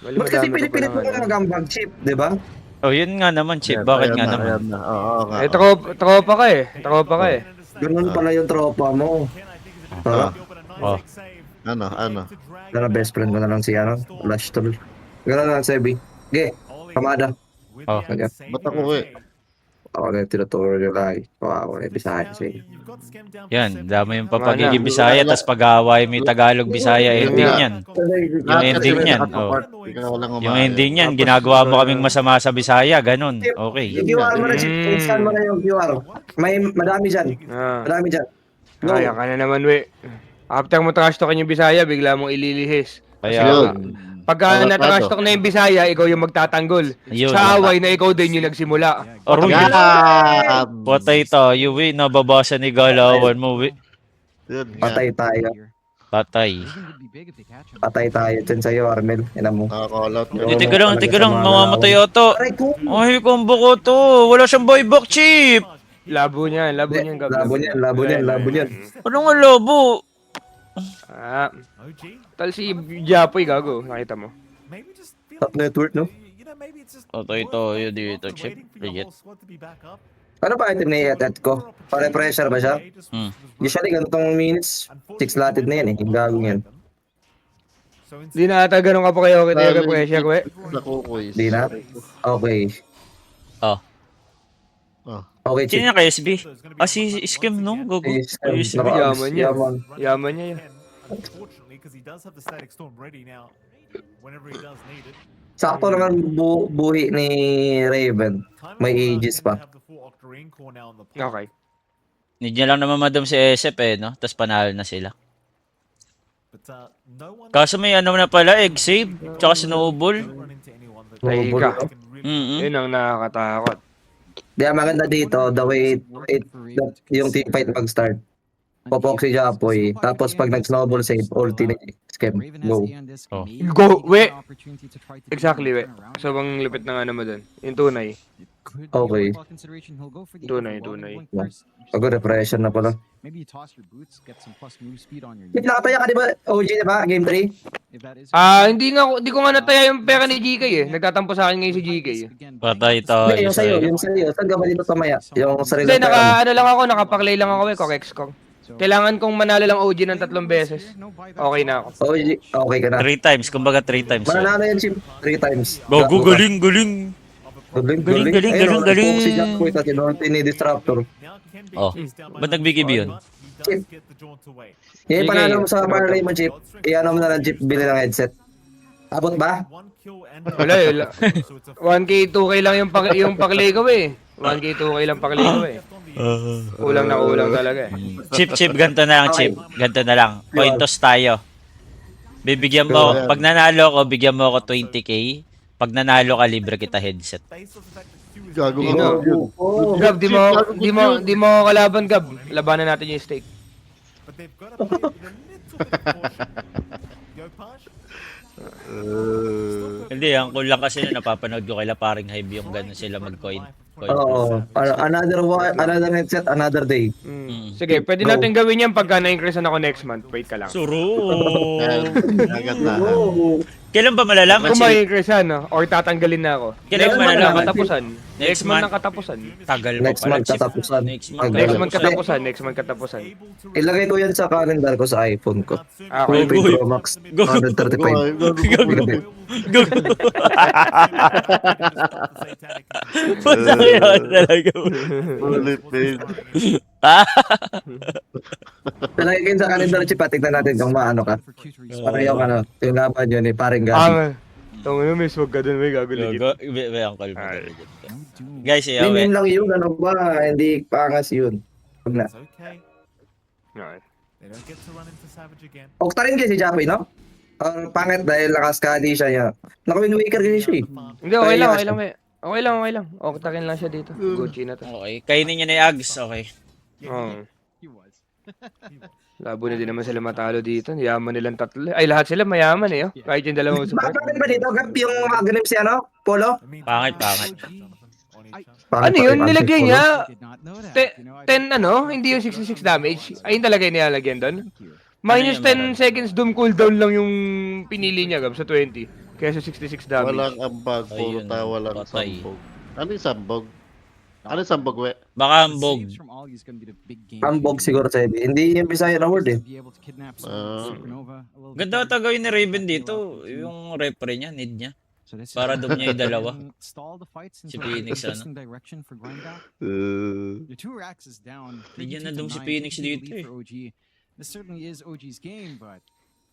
Bali, Ba't kasi madami ko pinipilit mo pa na mag-ambag, Chip, di ba? Oh, yun nga naman, Chip. Bakit nga naman? Oo nga. Eh, tropa ka eh. Tropa ka eh. Ganun pala yung tropa mo. Ah, Oh. ano? Na best friend ko na lang si ano, Lash Tool. Ganun na lang, Sebi. Ge, kamada. Oh. Ba't ako, we? Ako na yung tinuturo nyo lagi. Ako na yung Bisaya kasi. Yan, dami yung papagiging Bisaya, tas pag-aaway may Tagalog-Bisaya ending yan. Yung ending niyan, oh. Yung ending niyan, ginagawa mo kaming masama sa Bisaya, ganun. Okay. Yung QR mo na, Chip. Install mo na yung QR. Madami dyan. Ah. Madami dyan. Go. Kaya ka na naman, we. After mo trash talkin yung Bisaya, bigla mong ililihis. Kaya, Yun. Pagka Ano, na-trash ano? talk na yung Bisaya, ikaw yung magtatanggol. Yun. Sa away na ikaw din yung nagsimula. Or Yan! patay tayo, we. Nababasa ni Galawan mo, we. Yun nga. Patay tayo. Patay. Even would be big if they catch him. Patay tayo dyan sa'yo, Armel. Ina mo. Nakaka-all out. Yo. Teka lang, mamamatay ito. Aray ko! Ay, combo ko to. Wala siyang buyback, Chip. Labo niyan, labo niyan. Gab. Labo niyan, labo niyan, labo niyan. Ano nga lobo? Ah, tal si Japoy, gago. Nakita mo. Top network, no? Patay tayo dito, Chip. Legit. Ano ba item na i-add ko? Para pressure ba siya? Hmm. Usually, ganitong minutes, 6 slotted na yan eh. Yung gagong yan. Di na ata ganun ka pa kayo kita yung pressure, we. Nakukuis. Di na? Okay. Oh. Okay, Sino Chip. niya kay SB? Ah, si Skim, no? Gogo. Yes, Yaman niya. Yaman. Yaman niya yun. Unfortunately, because he does have the static storm ready now, whenever he does need it. Sakto naman buhi ni Raven. May ages pa. Okay. Need niya lang naman madam si SF eh, no? Tapos panalo na sila. Kaso may ano na pala, egg save, tsaka snowball. Ay, ka. Mm-mm. Yun ang nakakatakot. Di maganda dito, the way yung team fight mag-start. popok si Japoy. Tapos pag nag-snowball save, ulti ni Scam. Go. Oh. Go, we. Exactly, we. So, bang lupit na nga naman dun. Yung tunay. Okay. Tunay. Ako, repression na pala. Maybe you toss your boots, get some plus move speed on your Wait, nakataya ka di ba? OG di ba? Game 3? If that is Hindi ko nga nataya yung pera ni GK eh. Nagtatampo sa akin ngayon si GK eh. Patay tayo Hindi, yung sa'yo. sa'yo. Yung sa'yo. Saan ka ba dito tumaya? Yung sarili Hindi, lang ako, nakapaklay lang ako eh, Corex ko. Kailangan kong manalo lang OG ng 3 beses. Okay na ako. OG, okay ka na. 3 times, kumbaga 3 times. Mananalo yan, Chip. 3 times. Gago, galing. Galing. Si Jack Boy kasi doon disruptor. Oh, ba't nag-BKB yun? Yung panalo mo sa parlay mo, Chip. Iyan mo na lang, Chip, bili ng headset. Abot ba? Wala eh. 1K, 2K lang yung paklay ko eh. 1K, 2K lang paklay ko eh. Kulang na kulang talaga eh. Chip, ganito na lang, Chip. Ganito na lang. Pointos tayo. Bibigyan mo, pag nanalo ko, bigyan mo ako 20k. Pag nanalo ka, libre kita headset. Gago ka na yun. Gab, di mo ako kalaban, Gab. Labanan natin yung stake. Hindi, ang cool lang kasi na napapanood ko kaila paring hype yung gano'n sila mag-coin. Oo. Another headset, another day. Sige, pwede natin gawin yan pagka na-increase ako next month. Wait ka lang. Suro! Agad na. Kailan ba malalaman Kung ma-increase no? Or tatanggalin na ako. Kailan Next ba month na malalaman? katapusan. Next Next month month? na katapusan. Tagal mo Next pala, month Chip. katapusan. Next month. Next month katapusan. Next month katapusan. Ilagay ko yan sa calendar ko sa iPhone ko. Okay. Pro Max Go. 135. Gago. Punta kayo talaga. Ulit, babe. Ilagay ko yun sa calendar, Chip. Tignan natin kung maano ka. Para yung yung laban yun eh, parang gano'n. Tungin mo, may swag ka dun, may gaguligit. Ang call mo. Guys, Win-win lang yun, ano ba? Hindi pangas yun. Huwag na. Okay. Okta rin kasi si Japoy, no? Or pangit dahil nakaskadi siya niya. Naka-win waker kasi siya eh. Hindi, okay lang. Okay lang. Oktakin lang siya dito. Gucci na to. Okay, kainin niya na yung Ags. Okay. Oo. Labo na din naman sila matalo dito. Yaman nilang tatlo. Ay, lahat sila mayaman eh. Oh. Kahit yung dalawang support. Bakit ba dito? Gap yung mga ganun si ano? Polo? Pangit. Ano yun? Nilagay niya 10 hindi yung 66 damage. Ayun talaga yung nilalagyan doon. Minus 10 seconds doom cooldown lang yung pinili niya, Gab, sa 20. Kaya sa 66 damage. Walang ambag, puro Ayun, tayo, walang patay. sambog. Ano yung sambog? Ano yung sambog, we? Baka ambog. Ambog siguro sa hindi yung Bisaya na word eh. Ganda ata gawin ni Raven dito. Yung repre niya, need niya. Para doon niya yung dalawa. Si Phoenix, ano? Bigyan na doon si Phoenix dito eh. This certainly is OG's game, but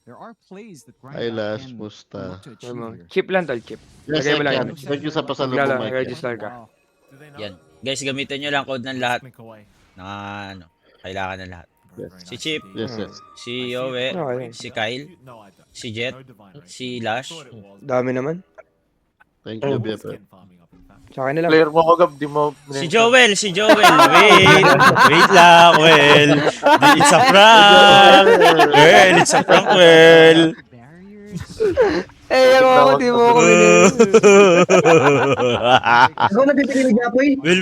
there are plays that Ay, last can musta. look to achieve here. Chip lang tol, chip. Yes, Lagay mo lang yan. yun. Thank you sa pasalubong, Wala lang, Mike. register ka. Yan. Guys, gamitin nyo lang code ng lahat. Kailangan ng lahat. Si Chip, Yes. si Yowe, Okay. si Kyle, si Jet, si Lash. Dami naman. Thank you, Bepe. Sa akin na lang. Player mo ko, Gab, di mo... Si Joel. Wait lang, well. It's a prank. Well, it's a prank, well. Eh, ako, di mo ako Ako nabibili ni Japoy. Well,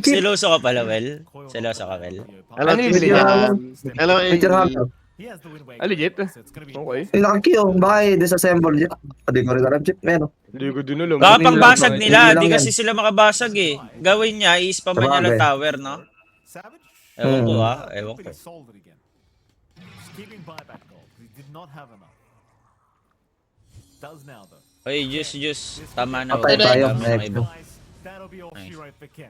siloso ka pala, well. Siloso ka, well. Hello, Ano yung bili niya? Hello, Picture hunter. Legit? Okay. Yung nakakiyo, baka disassemble niya. Hindi ko rin alam, Chip. Meron. Hindi ko din alam. Baka pang basag nila. Hindi Di lang kasi sila makabasag eh. Gawin niya, i-spam niya lang Sabagay. tower, no? Ewan ko ewan ko. Oy, just. Tama na. Patay tayo, Tama na, next. iba.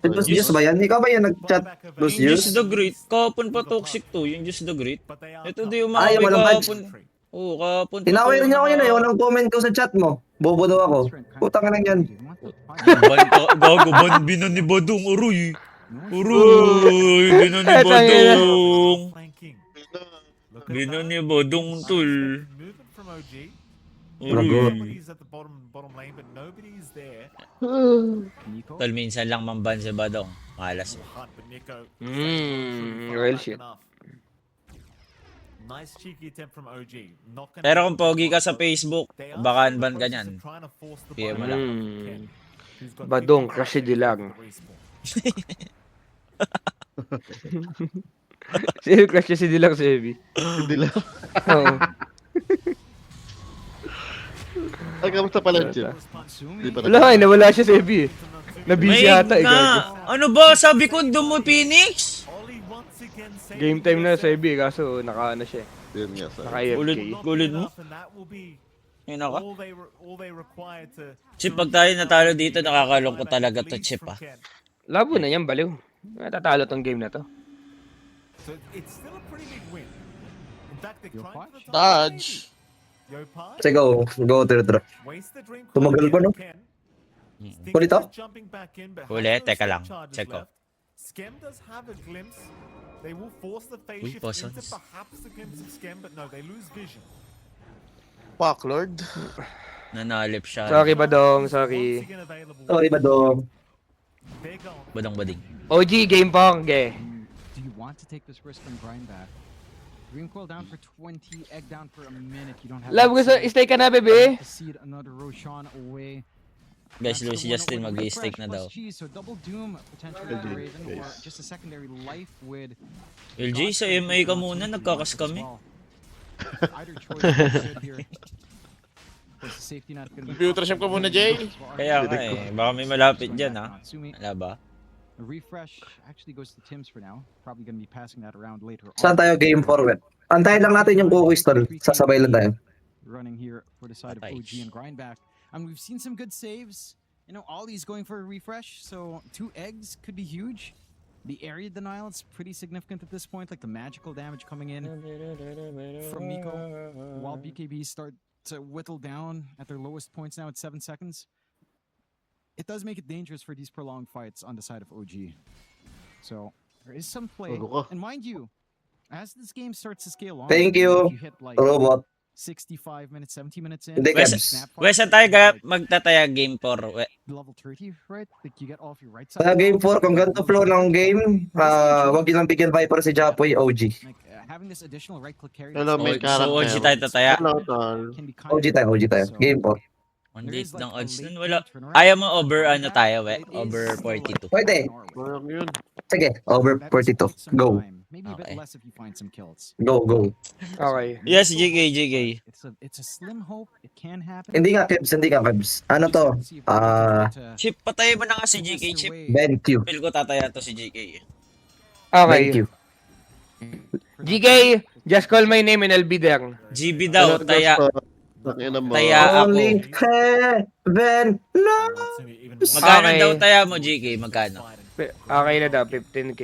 Plus Juice ba yan? Ikaw ba yung nag-chat? Plus Yung Just Juice? the Great. Kahapon pa toxic to. Yung Just the Great. Ito di Ay, umawi walang kahapon. Oo, kahapon. Tinaway rin niya ako yun eh. Walang comment ko sa chat mo. Bobo daw ako. Putang ka lang yan. Gago, binan ni Badong. Uroy. Binan ni Badong. Binan ni Badong, tol. Uroy. Tol, minsan lang mamban si Badong. Malas. Real shit. Nice cheeky attempt from OG. Not gonna Pero be kung pogi ka sa able to- Facebook, They are baka in the unban ka process niyan. of trying to force the PM mo ball lang. out of Ken, who's got Badong, 50 kasi di seconds lang. to respawn. Si Crush niya si Dilang Sebi. Hindi lang. Oo. Ay, kamusta pala, Chip? Di pa Wala nga, nawala siya Sebi eh. Nabisi yata eh, gago. Ano ba? Sabi ko doon mo, Phoenix? Ollie once again saving Game time na TSM. Sebi, kaso naka-ano siya eh. Yun nga, sa. Kulit, Naka-AFK. kulit mo. Enough, and that will be Yun ako. all they require to Chip, pag tayo natalo dito, nakakalungkot talaga to, Chip, ah. Labo na yan, baliw. Natatalo tong game na to. So it's still a pretty big win. In fact, they're trying for the Dodge. Yopaj Sige, go to the drop. wasted ring. Tumagal ba, no? Ken. Stinker Ulit, oh? is jumping back in, but Huli, has no teka lang. charges Check ko. left. Skem does have a glimpse. They will force the phase Uy, shift bosons. into perhaps the glimpse of Skem, but no, they lose vision. Fuck, Lord. Nanalip siya. Sorry Badong, Once sorry. again available. Sorry, Badong. They're gone. Badang-bading. OG, game pong, ge. Do you want to take this risk and grind back? Green coil down for 20, egg down for a minute. You don't have Love, gusto, stay ka na, bebe. seed another Roshan away. Guys, That's Lucy the one Justin with mag-i-stake refresh na plus daw. G, so double doom potentially LG, for Raven or yes. just a secondary life with LG, sa MA ka muna, nagkakas kami. Either choice is good here. Plus the safety net gonna be Computer shop ka muna, Jay. Kaya nga eh, baka may malapit dyan, ha? Natsumi. Wala ba? The refresh actually goes to Tim's for now. Probably gonna be passing that around later Saan on. tayo game forward? Antayin lang natin yung Kukuis tol. Sasabay lang tayo. Running here for the side of Patay. OG and Grindback. And we've seen some good saves. You know, Ollie's going for a refresh, so 2 eggs could be huge. The area denial is pretty significant at this point, like the magical damage coming in from Miko, while BKB start to whittle down at their lowest points now at 7 seconds. It does make it dangerous for these prolonged fights on the side of OG. So there is some play, Ano ka? and mind you, as this game starts to scale on, Thank you, if hit like Robot. 65 minutes, 70 minutes in. Hindi, Wes, Kebs. Wes, saan tayo magtataya game for? Level 30, right? Like you get off your right Sa side. game 4, kung ganito flow ng game, wag yun lang bigyan Viper si Japoy, OG. Like having this additional right click carry. Hello, may So, OG character. tayo tataya. Hello, tol. Can be kind OG tayo, OG tayo. Game 4. On There days is, ng like, a odds late nun, wala. game turnaround. Ayaw mo over ano tayo, we? It is Over still, like, 42. Pwede. Parang yun. Sige, over That is 42. quite some Go. time. Maybe a bit Okay. less if you find some kills. Go, go. Okay. Yes, JK. It's a slim hope. It can happen. Hindi nga, Kebs, hindi nga, Kebs. Ano to? Chip, patay mo na nga si JK, Chip. Ben Q. Feel ko tataya to si JK. Ben Okay. Q. GK, just call my name and I'll be there. GB daw, taya. Tangina mo. Taya ako. Only heaven, no. Natsumi even Magkano Okay. daw taya mo, JK? Magkano? Okay na daw, 15k.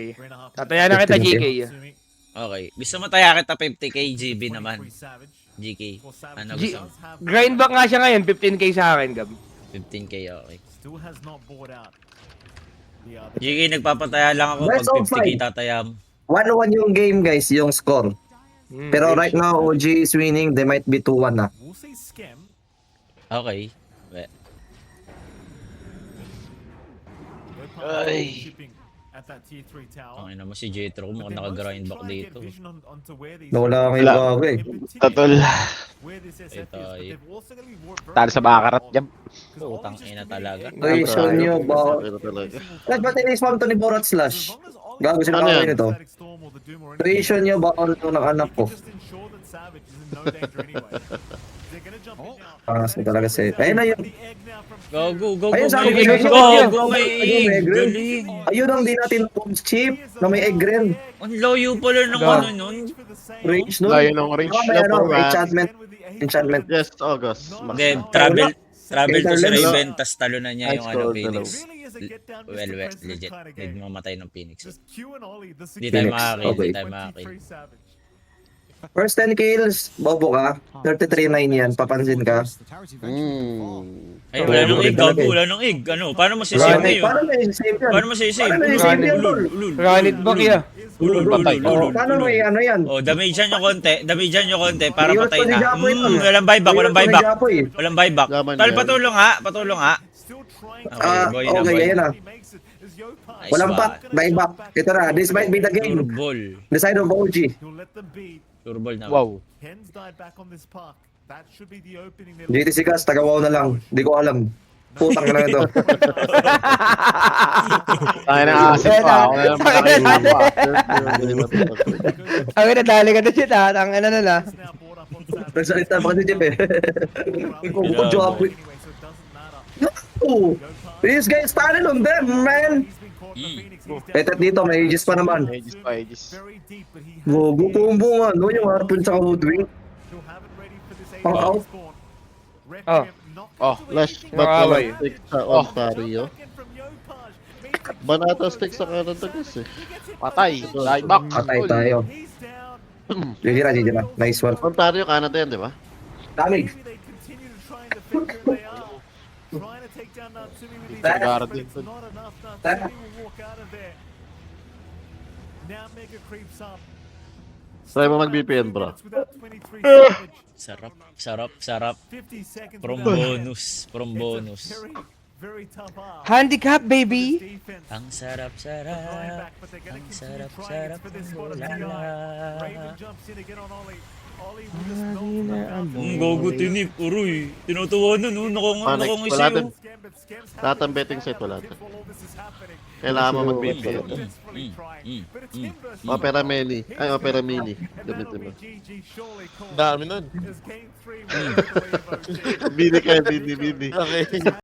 Tataya na kita, 15K. GK. Natsumi, Okay. Gusto mo taya kita 50k, GB naman. 23 Savage. GK. For Savage, Ano he gusto mo? does have- Grind back nga siya ngayon, 15k sa akin, Gab. 15k, okay. Still has not bought out. JK, nagpapataya lang ako Best pag of 50k five. tataya mo. 1-1 yung game, guys, yung score. Pero right now, OG is winning. They might be 2-1 na. We'll say Skem. Okay. We. Ay. Shipping at that tier 3 tower. Ang ina mo si Jetro, mukhang naka-grind back dito. Nawala kang iba eh. Tatol. Talo sa bakarat dyan. Utang ina talaga. Tuition nyo ba? Tangina talaga. Ba't ba't in-spam to ni Borat Slash? Gago sila Ano kawin yan? ito. Tuition nyo ba on to ng anak ko? Ah, so talaga si... Ayun na yun. Go, Ayun, sabi ko, may ayun, go, ayun, go, may ayun, may green. galing. Ayun ang di natin chip na may egg rin. Ang layo pala ng Ga. ano nun. Range nun. Layo ng range Baka may na ano, po, man. enchantment. Enchantment. Yes, August. Hindi, travel to si Interlens. Raven, tas talo na niya yung Ice ano, cold Phoenix. Well, legit. Hindi mamatay ng Phoenix. Hindi tayo Phoenix, makakita, okay. hindi tayo makakita. First 10 kills, bobo ka. 33-9 yan, papansin ka. Ay, wala nang egg, gago, wala nang egg. Ano, paano mo sisave Run it. yun? Paano may save yan? Paano mo sisave? Paano may save yan, tol? Run it back, yeah. Oh, paano may ano yan? Oh, damagean nyo konti para Iwas patay pa ni na. Japoy, tol. Walang buyback, walang Iwas pa ni buyback. Japoy. Walang buyback. Laman Tal, yan. patulong ha. Ah, boy na, okay, boy. ayan na. Nice Walang one. pack, buyback. Ito na, this might be the game. Ball. The side of OG. He'll let them beat. Sureball na. Wow. Hens died back on this park. That should be the opening they're GTC Gas, taga-wow na lang. Hindi ko alam. Putang na ito. Tayo na asip pa. Ako na lang makakita pa. Ang nadali ka na shit ha. Ang ano na na. Nagsalita pa kasi Jeep eh. Kung job with... No! These guys standing on them, man! Etet dito, may Aegis pa naman. Aegis pa, Aegis. Gogo combo nga, no? Yung harpoon sa Woodwing. Pang-out. Oh. Oh, Flash back Makaway. na stick sa Ontario. Banata stick sa Canada guys eh. patay. Dieback. Patay tayo. Jira. Nice one. Ontario, Canada yan, di ba? Damage. Garden. Try mo mag-VPN, bro. Sarap. From bonus. Handicap, baby! Ang sarap. Ang sarap. Ang gogo tinip, uroy. Tinutuwanan, nakong Wala isiyo. Lahat ng betting site wala. Kailangan mo mag-VPN. Opera Mini. Ay, Opera Mini. Gamitin mo. Dami nun. Mini. Okay.